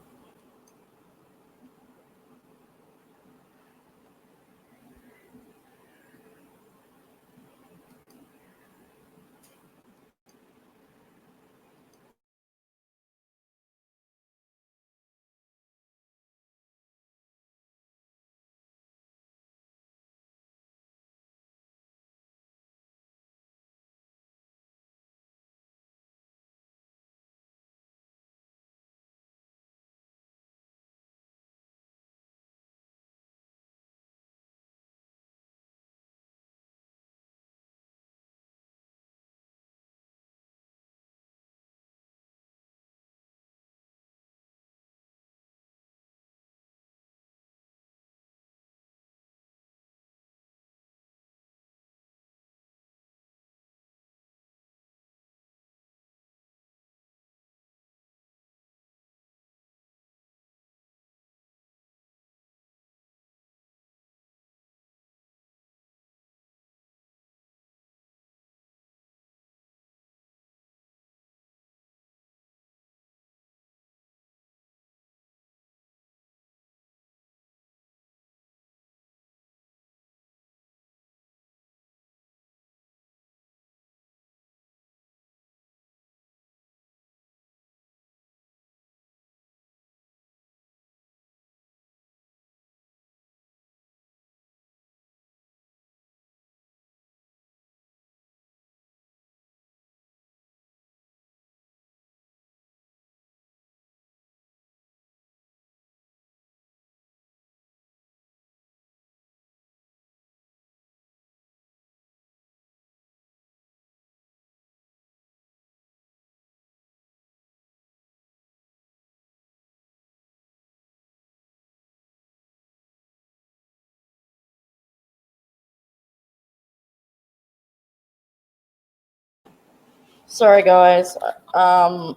Sorry, guys. I'm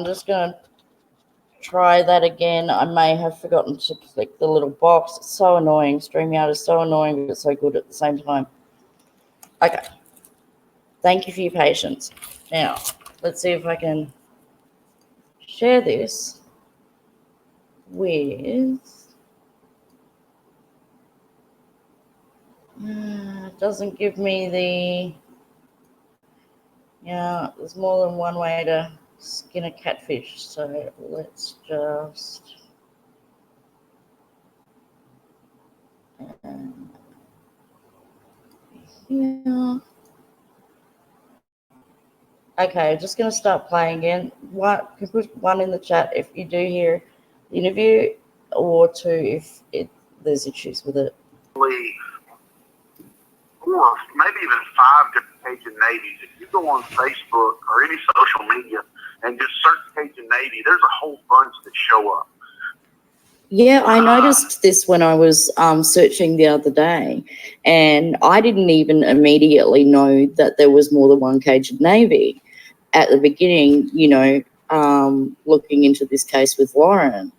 just going to try that again. I may have forgotten to click the little box. It's so annoying. StreamYard is so annoying, but it's so good at the same time. Okay. Thank you for your patience. Now, let's see if I can share this with... it doesn't give me the... Yeah, there's more than one way to skin a catfish, so let's just... yeah. Okay, just going to start playing again. Can put one in the chat if you do hear the interview, or two if there's issues with it. Or maybe even 5 different CAJUN Navies. If you go on Facebook or any social media and just search CAJUN Navy, there's a whole bunch that show up. Yeah, I noticed this when I was searching the other day, and I didn't even immediately know that there was more than one CAJUN Navy at the beginning, you know, looking into this case with Lauren.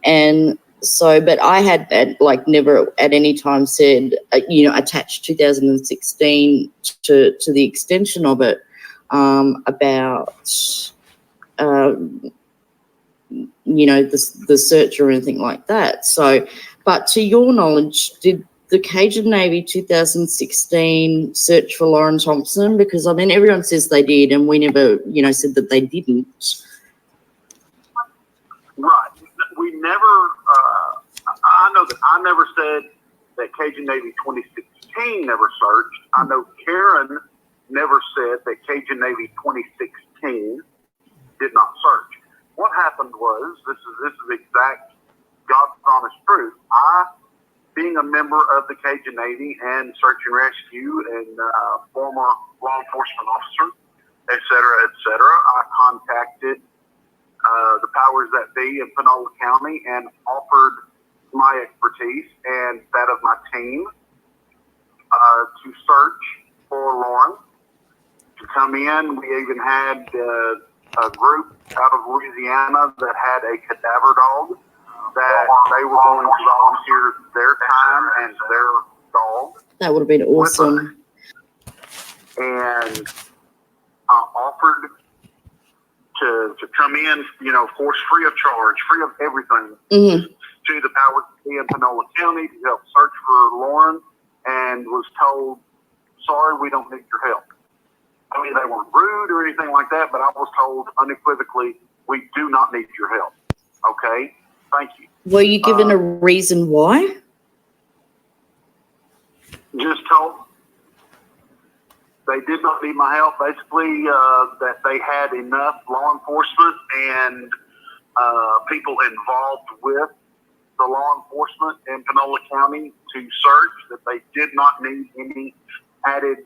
And so, but I had like never at any time said, you know, attached 2016 to the extension of it about, you know, the search or anything like that. So, but to your knowledge, did the CAJUN Navy 2016 search for Lauren Thompson? Because, I mean, everyone says they did, and we never, you know, said that they didn't. We we never, I know that I never said that CAJUN Navy 2016 never searched. I know Karen never said that CAJUN Navy 2016 did not search. What happened was, this is exact God's honest truth. I, being a member of the CAJUN Navy and search and rescue and former law enforcement officer, et cetera, I contacted the powers that be in Panola County and offered my expertise and that of my team to search for Lauren, to come in. We even had a group out of Louisiana that had a cadaver dog that they were going to volunteer their time and their dog. That would have been awesome. And offered to come in, you know, of course, free of charge, free of everything, to the powers that be in Panola County to help search for Lauren, and was told, sorry, we don't need your help. I mean, they weren't rude or anything like that, but I was told unequivocally, we do not need your help. Okay? Thank you. Were you given a reason why? Just told they did not need my help. Basically, that they had enough law enforcement and people involved with the law enforcement in Panola County to search, that they did not need any added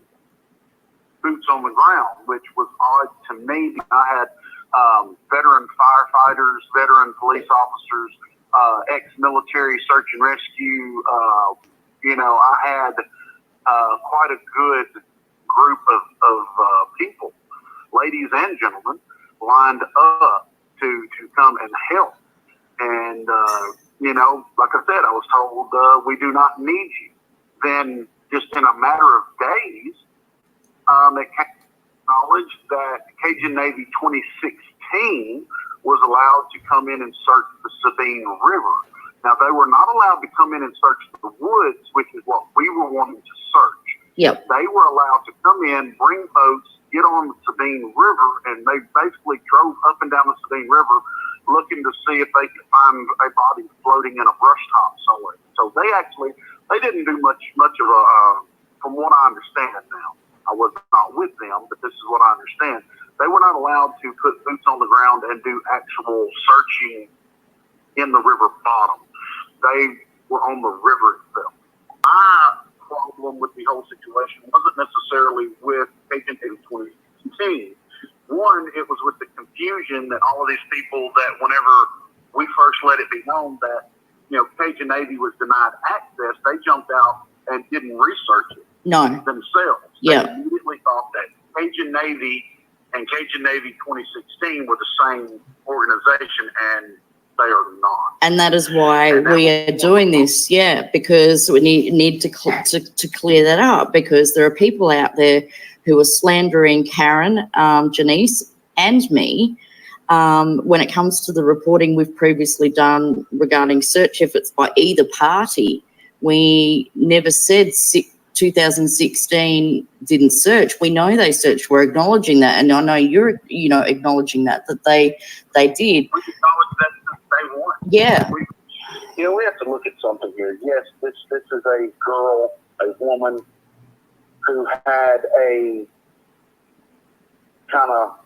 boots on the ground, which was odd to me. I had veteran firefighters, veteran police officers, ex-military search and rescue. You know, I had quite a good group of people, ladies and gentlemen, lined up to come and help. And, you know, like I said, I was told, we do not need you. Then just in a matter of days, it came to knowledge that CAJUN Navy 2016 was allowed to come in and search the Sabine River. Now, they were not allowed to come in and search the woods, which is what we were wanting to search. Yep. They were allowed to come in, bring boats, get on the Sabine River, and they basically drove up and down the Sabine River looking to see if they could find a body floating in a brush top somewhere. So they didn't do much of a, from what I understand now. I was not with them, but this is what I understand. They were not allowed to put boots on the ground and do actual searching in the river bottom. They were on the river itself. My problem with the whole situation wasn't necessarily with CAJUN Navy 2016. One, it was with the confusion that all of these people, that whenever we first let it be known that, you know, CAJUN Navy was denied access, they jumped out and didn't research it themselves. Yeah. They immediately thought that CAJUN Navy and CAJUN Navy 2016 were the same organization, and they are not. And that is why we are doing this, because we need to clear that up, because there are people out there who are slandering Karen, Janice, and me when it comes to the reporting we've previously done regarding search efforts by either party. We never said 2016 didn't search. We know they searched. We're acknowledging that, and I know you're, acknowledging that they did. We acknowledge that since day one. Yeah. We have to look at something here. Yes, this is a girl, a woman who had a kind of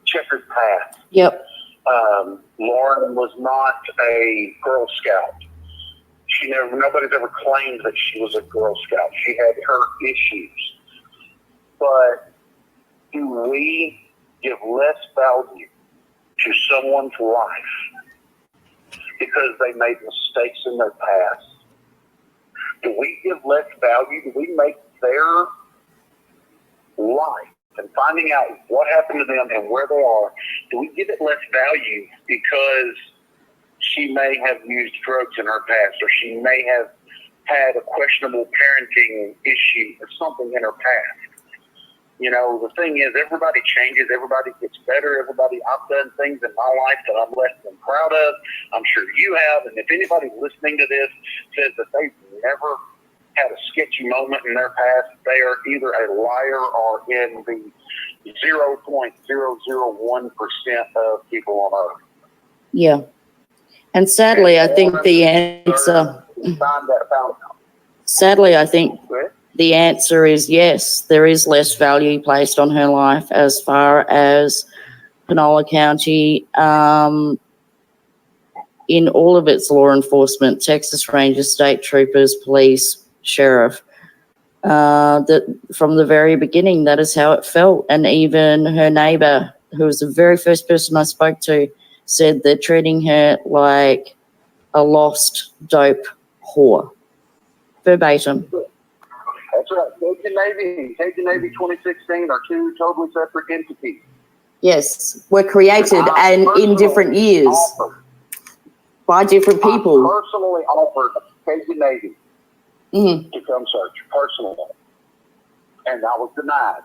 checkered past. Yep. Lauren was not a Girl Scout. Nobody's ever claimed that she was a Girl Scout. She had her issues. But do we give less value to someone's life because they made mistakes in their past? Do we give less value? Do we make their life and finding out what happened to them and where they are, do we give it less value because she may have used drugs in her past, or she may have had a questionable parenting issue or something in her past? The thing is, everybody changes, everybody gets better, I've done things in my life that I'm less than proud of. I'm sure you have, and if anybody listening to this says that they've never had a sketchy moment in their past, they are either a liar or in the 0.001% of people on Earth. Yeah. And sadly, I think the answer. Sadly, I think the answer is yes. There is less value placed on her life as far as Penola County, in all of its law enforcement, Texas Rangers, state troopers, police, sheriff. That from the very beginning, that is how it felt. And even her neighbour, who was the very first person I spoke to, said they're treating her like a lost dope whore. Verbatim. That's right. CAJUN Navy 2016 are two totally separate entities. Yes, were created and in different years by different people. I personally offered CAJUN Navy to come search, personally, and I was denied.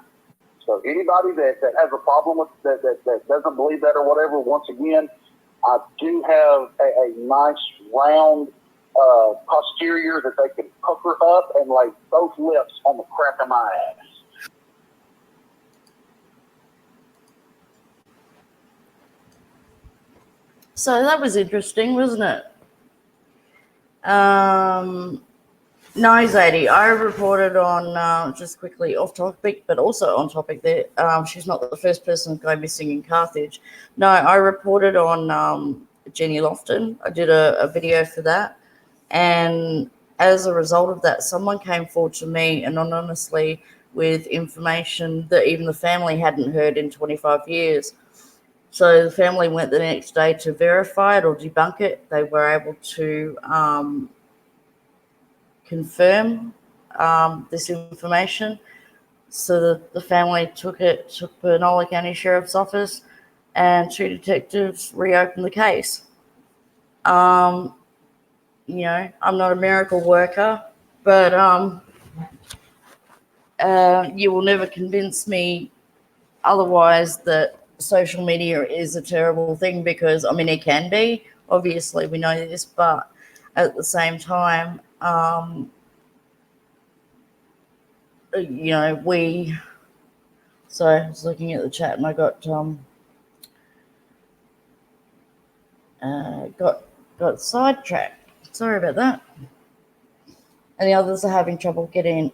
So anybody that has a problem with that doesn't believe that or whatever, once again, I do have a nice round posterior that they can pucker up and lay both lips on the crack of my ass. So that was interesting, wasn't it? No, Zadie, I reported on, just quickly off topic, but also on topic there. She's not the first person to go missing in Carthage. No, I reported on Jenny Lofton. I did a video for that. And as a result of that, someone came forward to me anonymously with information that even the family hadn't heard in 25 years. So the family went the next day to verify it or debunk it. They were able to confirm this information. So the family took it to Penola County Sheriff's Office, and two detectives reopened the case. You know, I'm not a miracle worker, but you will never convince me otherwise that social media is a terrible thing, because, I mean, it can be. Obviously, we know this, but at the same time, you know, so I was looking at the chat and I got sidetracked. Sorry about that. And the others are having trouble getting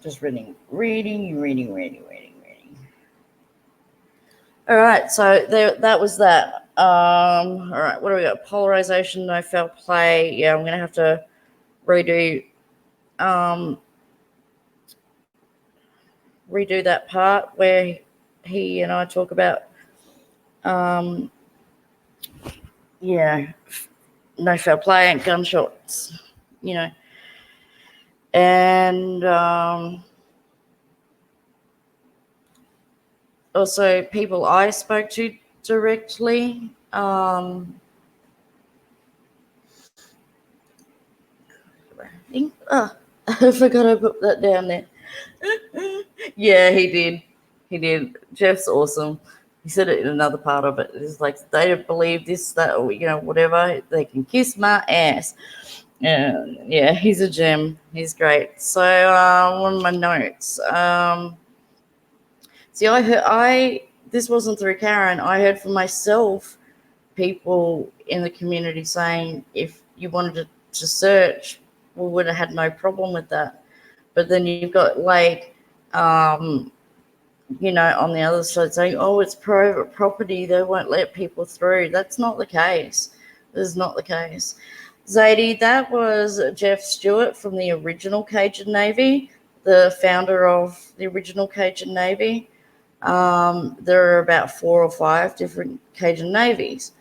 just reading. All right, so that was that. All right, what do we got? Polarization, no foul play. Yeah, I'm gonna have to redo that part where he and I talk about yeah, no foul play and gunshots, you know. And also people I spoke to directly. I forgot I put that down there. Yeah, he did. Jeff's awesome. He said it in another part of it. It's like, they don't believe this, that, or, you know, whatever. They can kiss my ass. Yeah, he's a gem. He's great. So one of my notes. See, this wasn't through Karen. I heard from myself, people in the community saying if you wanted to search, we would have had no problem with that. But then you've got like, you know, on the other side saying, oh, it's private property, they won't let people through. That's not the case. This is not the case. Zadie, that was Jeff Stewart from the original CAJUN Navy, the founder of the original CAJUN Navy. There are about 4 or 5 different CAJUN Navies.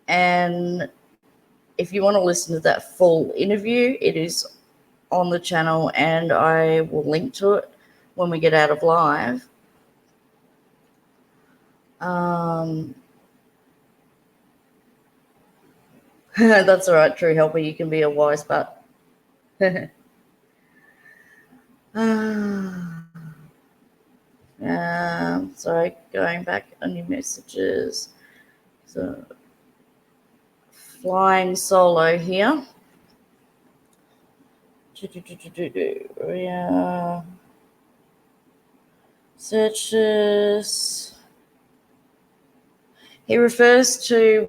And if you want to listen to that full interview, it is on the channel, and I will link to it when we get out of live. That's all right, true helper. You can be a wise butt. Sorry, going back on your messages. So, flying solo here. Yeah. Searches. He refers to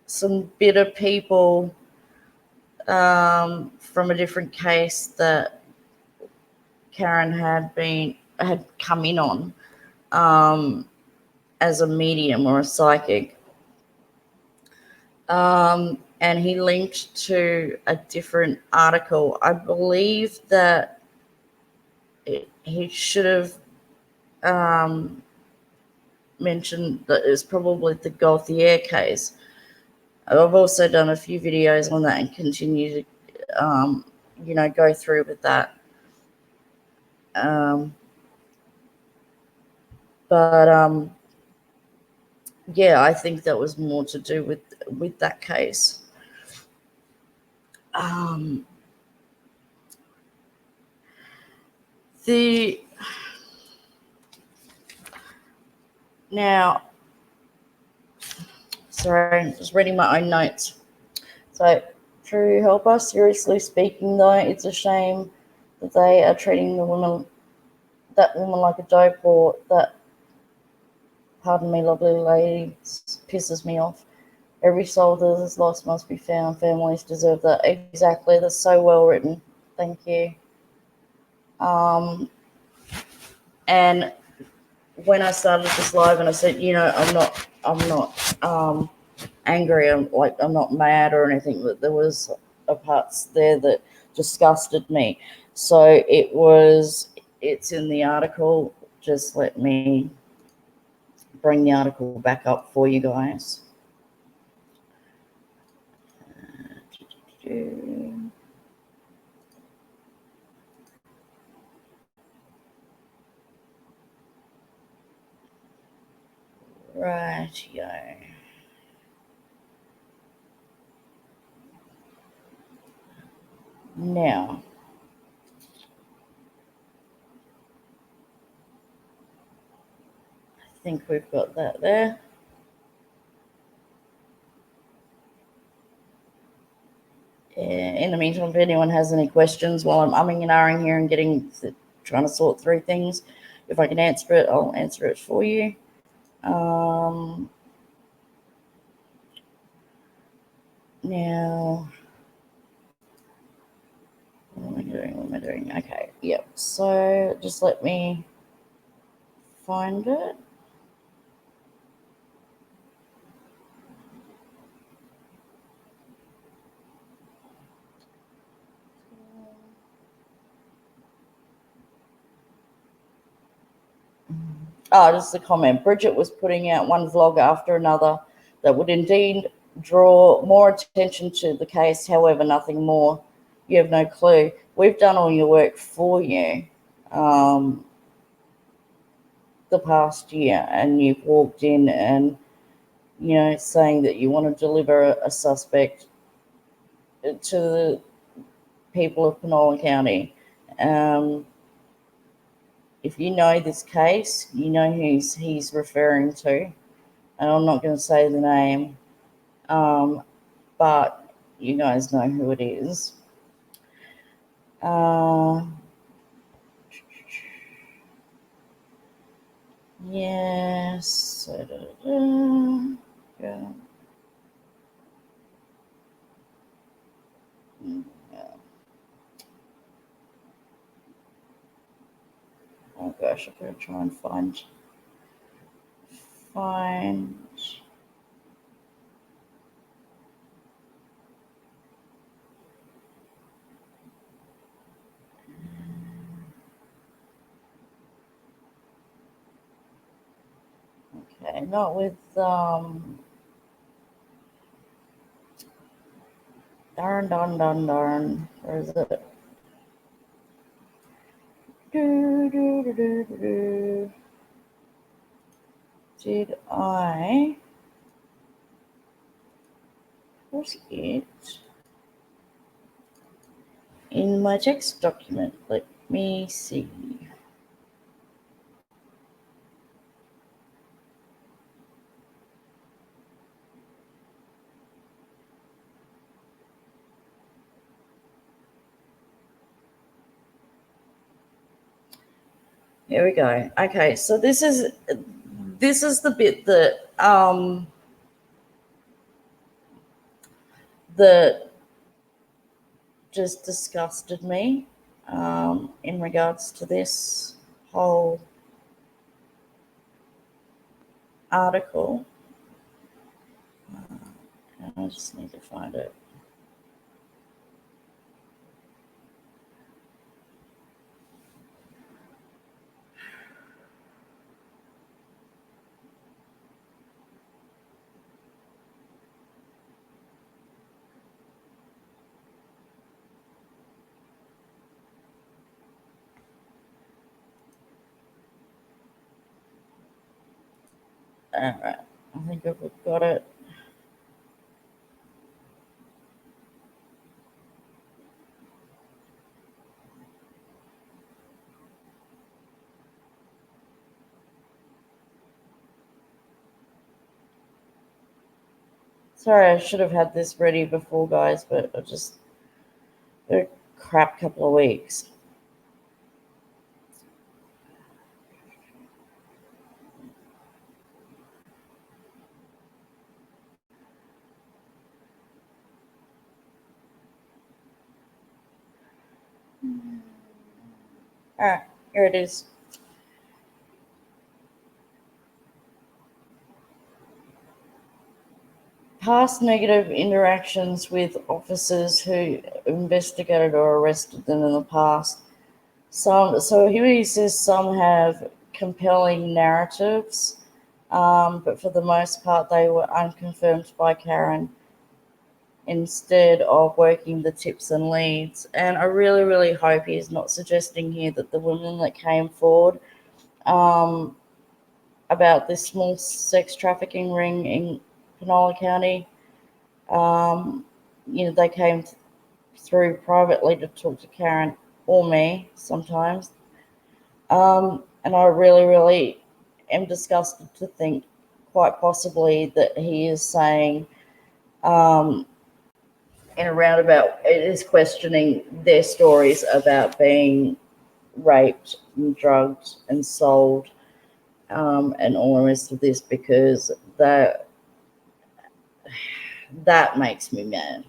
some bitter people from a different case that Karen had come in on as a medium or a psychic. And he linked to a different article. I believe that he should have mentioned that it's probably the Gauthier case. I've also done a few videos on that and continue to, go through with that. Yeah, I think that was more to do with that case. Now, sorry, I'm just reading my own notes. So, true helper, seriously speaking though, it's a shame that they are treating that woman like a dope, or that, pardon me, lovely lady, pisses me off. Every soul that is lost must be found. Families deserve that. Exactly. That's so well written. Thank you. And when I started this live and I said, I'm not angry. I'm not mad or anything, but there was a parts there that disgusted me. So it's in the article. Just let me bring the article back up for you guys. Rightio. Now, I think we've got that there. In the meantime, if anyone has any questions while I'm umming and ahhing here and trying to sort through things, if I can answer it, I'll answer it for you. Now, what am I doing? Okay, yep. So just let me find it. Just a comment. Bridget was putting out one vlog after another that would indeed draw more attention to the case. However, nothing more. You have no clue. We've done all your work for you the past year, and you've walked in and, saying that you want to deliver a suspect to the people of Penola County. If you know this case, you know who he's referring to. And I'm not going to say the name, but you guys know who it is. Yes. Yeah. Oh gosh, I'm going to try and find. Okay, not with darn. Where is it? Did I put it in my text document? Let me see. Here we go. Okay, so this is the bit that just disgusted me in regards to this whole article. I just need to find it. All right, I think I've got it. Sorry, I should have had this ready before, guys, but I just a crap couple of weeks. All right, here it is. Past negative interactions with officers who investigated or arrested them in the past. So here he says some have compelling narratives, but for the most part they were unconfirmed by CAJUN instead of working the tips and leads. And I really, really hope he's not suggesting here that the women that came forward about this small sex trafficking ring in Penola County, they came through privately to talk to Karen or me sometimes. And I really, really am disgusted to think quite possibly that he is saying in a roundabout, it is questioning their stories about being raped and drugged and sold and all the rest of this, because that makes me mad.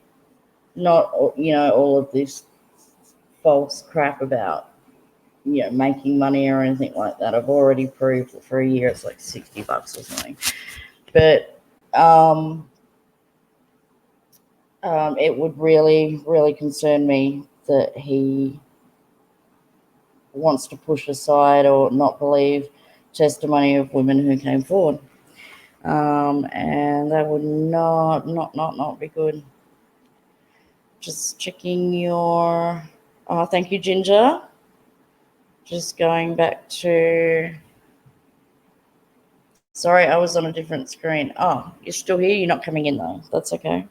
Not, all of this false crap about, making money or anything like that. I've already proved that for a year it's like $60 or something. But it would really, really concern me that he wants to push aside or not believe testimony of women who came forward. And that would not be good. Just checking your... Oh, thank you, Ginger. Just going back to... Sorry, I was on a different screen. Oh, you're still here? You're not coming in, though. That's okay.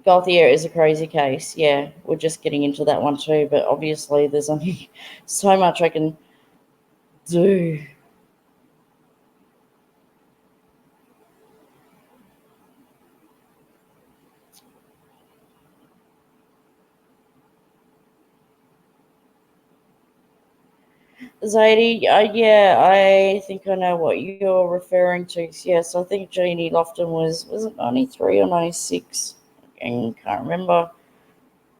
Gauthier is a crazy case. Yeah, we're just getting into that one too. But obviously, there's only so much I can do. Zadie, yeah, I think I know what you're referring to. Yes, I think Jeannie Lofton was it 93 or 96? I can't remember.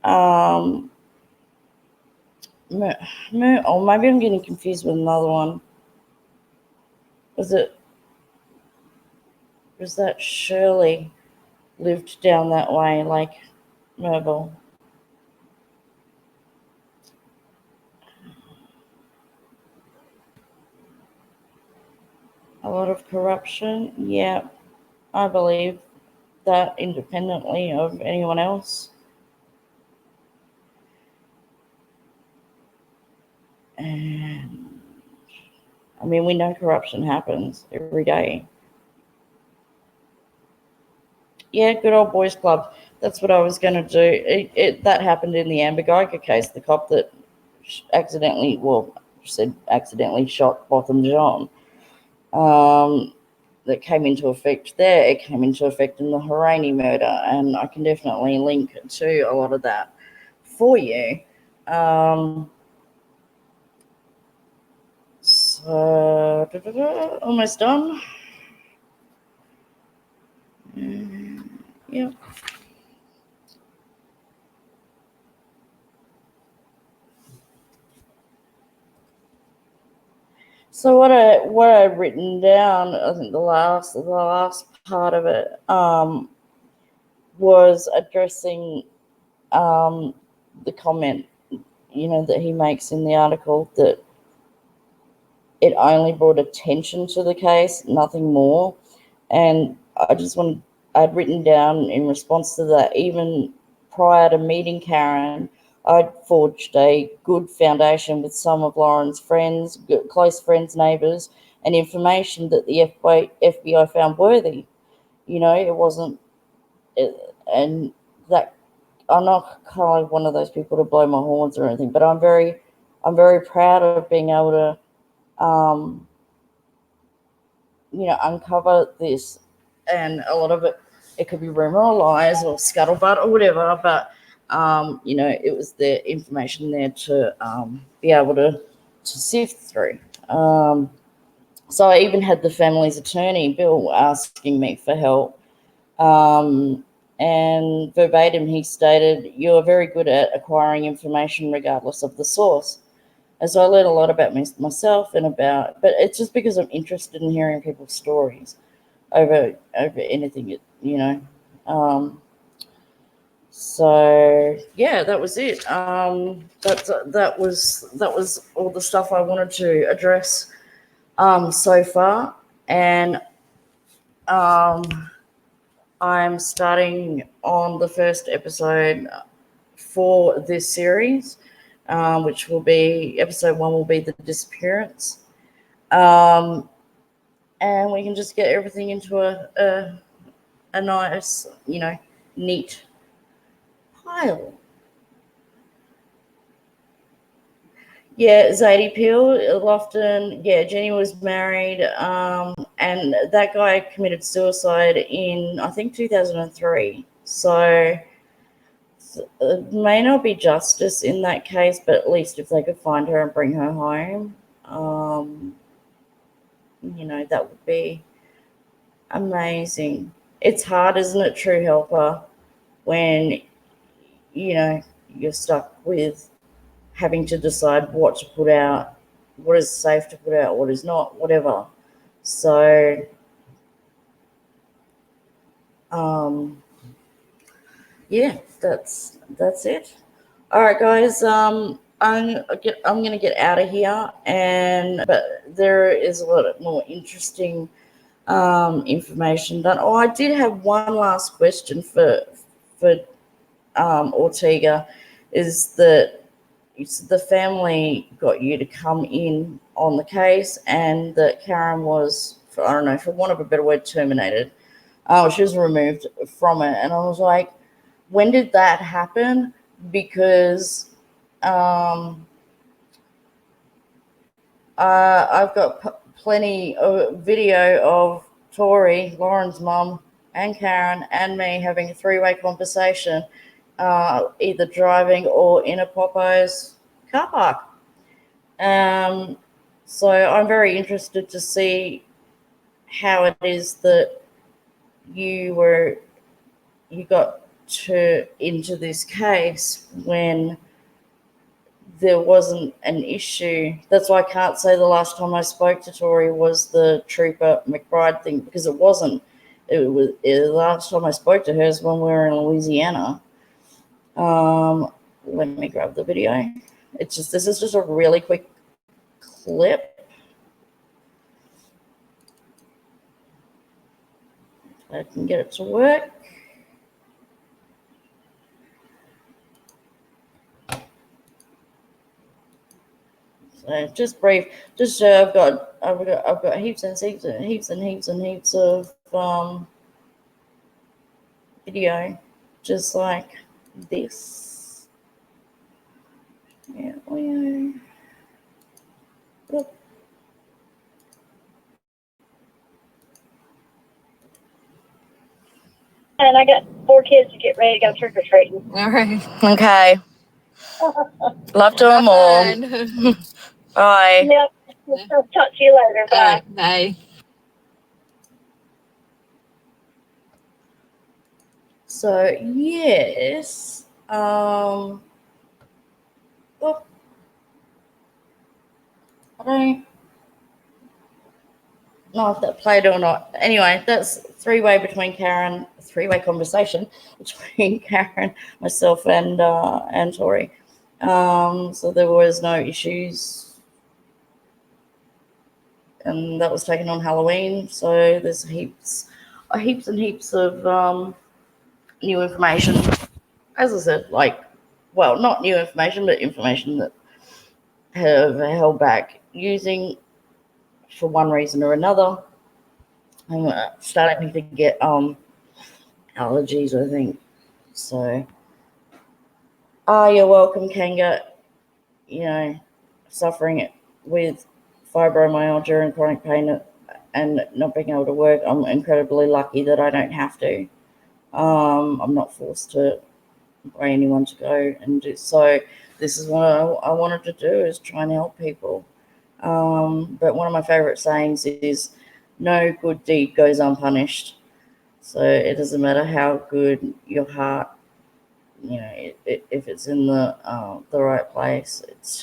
Or maybe I'm getting confused with another one. Was that Shirley lived down that way, like Merville? A lot of corruption. Yeah, I believe that independently of anyone else. And I mean, we know corruption happens every day. Yeah, good old boys club. That's what I was going to do. That happened in the Amber Geiger case. The cop that accidentally shot Botham John. that came into effect there, it came into effect in the Harani murder, and I can definitely link to a lot of that for you. So, almost done. Yep. So what I've written down, I think the last part of it was addressing the comment, that he makes in the article, that it only brought attention to the case, nothing more. And I'd written down in response to that, even prior to meeting Karen, I'd forged a good foundation with some of Lauren's friends, close friends, neighbours, and information that the FBI found worthy. It wasn't, and that, I'm not kind of one of those people to blow my horns or anything, but I'm very proud of being able to, uncover this. And a lot of it could be rumor or lies or scuttlebutt or whatever, but it was the information there to be able to sift through. So I even had the family's attorney, Bill, asking me for help. And verbatim, he stated, "You are very good at acquiring information regardless of the source." And so I learned a lot about myself but it's just because I'm interested in hearing people's stories over anything, So yeah, that was it. That was all the stuff I wanted to address so far, and I'm starting on the first episode for this series, which will be episode 1 will be the disappearance, and we can just get everything into a nice, neat pile. Yeah, Zadie Peel, Lofton. Yeah, Jenny was married, and that guy committed suicide in, I think, 2003. So it may not be justice in that case, but at least if they could find her and bring her home, that would be amazing. It's hard, isn't it, True Helper, when, you're stuck with having to decide what to put out, what is safe to put out, what is not, whatever. So, yeah, that's it. All right, guys. I'm gonna get out of here, but there is a lot more interesting information done. Oh, I did have one last question for Ortega. Is that the family got you to come in on the case, and that Karen was, I don't know, for want of a better word, terminated. She was removed from it, and I was like, when did that happen? Because I've got plenty of video of Tori, Lauren's mum, and Karen and me having a three-way conversation, either driving or in a Popeyes car park. So I'm very interested to see how it is that you got into this case when there wasn't an issue. That's why I can't say the last time I spoke to Tori was the Trooper McBride thing, because it wasn't. The last time I spoke to her is when we were in Louisiana. Let me grab the video. This is just a really quick clip. I can get it to work. So just brief. Just I've got heaps and heaps of video, just like this. Yeah. and I got 4 kids to get ready to go trick or treating. All right. Okay. Love to them all. Bye. Yep. I'll talk to you later. All Bye. right. Bye. So yes, well, I don't know if that played or not. Anyway, that's three-way conversation between Karen, myself, and Tori. So there was no issues, and that was taken on Halloween. So there's heaps and heaps of new information. As I said, well, not new information, but information that have held back using for one reason or another. I'm starting to get allergies, I think. So, you're welcome, Kanga. Suffering with fibromyalgia and chronic pain and not being able to work. I'm incredibly lucky that I don't have to. I'm not forced to by anyone to go and do so. This is what I wanted to do, is try and help people. But one of my favorite sayings is, no good deed goes unpunished. So it doesn't matter how good your heart, if it's in the right place, it's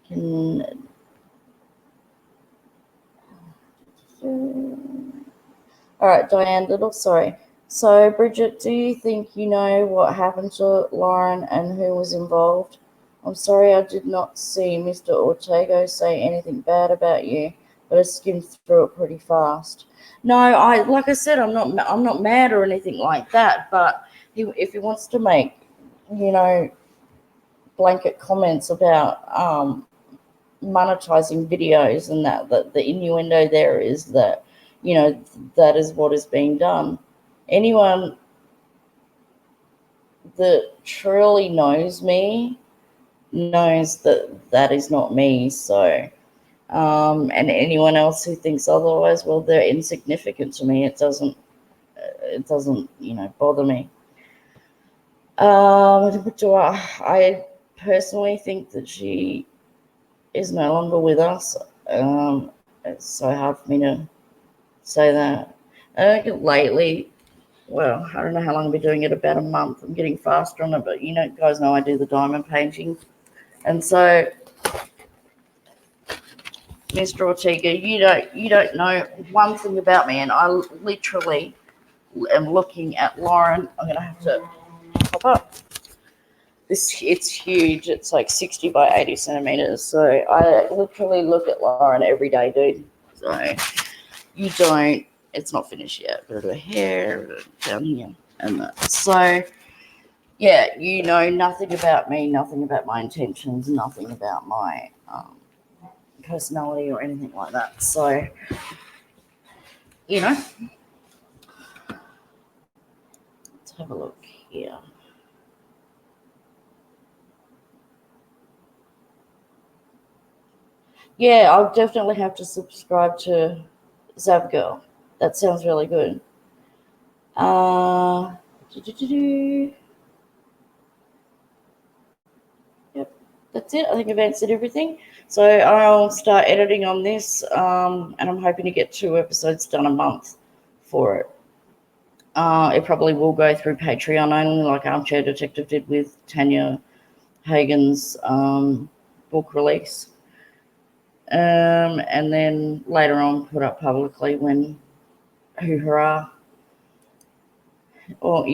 can. All right, Diane Little, sorry. So, Bridget, do you think you know what happened to Lauren and who was involved? I'm sorry I did not see Mr. Ortega say anything bad about you, but I skimmed through it pretty fast. No, like I said, I'm not mad or anything like that, but if he wants to make, blanket comments about monetizing videos and that the innuendo there is that, that is what is being done. Anyone that truly knows me knows that is not me. So, and anyone else who thinks otherwise, well, they're insignificant to me. It doesn't, bother me. I personally think that she is no longer with us. It's so hard for me to say that. Lately, well, I don't know how long I've been doing it, about a month. I'm getting faster on it, but guys know I do the diamond painting. And so, Mr. Ortega, you don't know one thing about me, and I literally am looking at Lauren. I'm gonna have to pop up. It's huge. It's like 60 by 80 centimeters. So I literally look at Lauren every day, dude. So you don't. It's not finished yet. Bit of hair down here and that. So yeah, you know nothing about me, nothing about my intentions, nothing about my personality or anything like that. So let's have a look here. Yeah, I'll definitely have to subscribe to Zavgirl. That sounds really good. Yep, that's it. I think I've answered everything. So I'll start editing on this, and I'm hoping to get 2 episodes done a month for it. It probably will go through Patreon only, like Armchair Detective did with Tanya Hagen's book release. And then later on put up publicly when hoo-hurrah or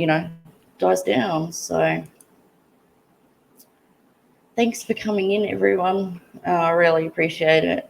dies down. So thanks for coming in, everyone. I really appreciate it.